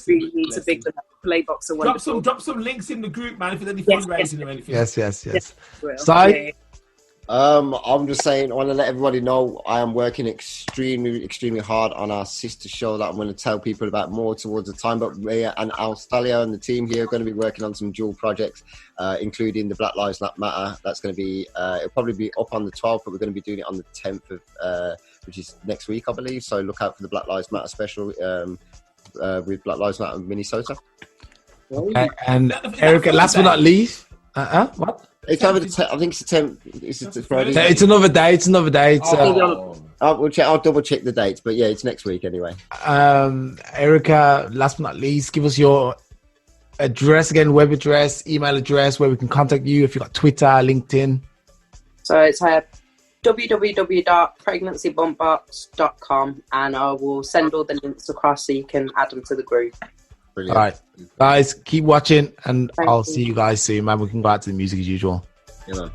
really need to big Playbox or wonderful. Drop some links in the group, man. If there's any fundraising or anything. Yes. Sorry. I'm just saying, I want to let everybody know I am working extremely hard on our sister show that I'm going to tell people about more towards the time. But me and Alstallio and the team here are going to be working on some dual projects, including the Black Lives Matter. That's going to be, it'll probably be up on the 12th, but we're going to be doing it on the 10th of, which is next week, I believe. So look out for the Black Lives Matter special with Black Lives Matter in Minnesota. Okay, and Erica, last but not least, what? It's over the I think it's the 10th. It's Friday. It's another day. I'll double check the dates, but yeah, it's next week anyway. Erica, last but not least, give us your address again, web address, email address, where we can contact you if you've got Twitter, LinkedIn. So it's www.pregnancybumpbox.com, and I will send all the links across so you can add them to the group. Brilliant. All right, guys, keep watching, and I'll see you guys soon, man. We can go out to the music as usual. Yeah, man.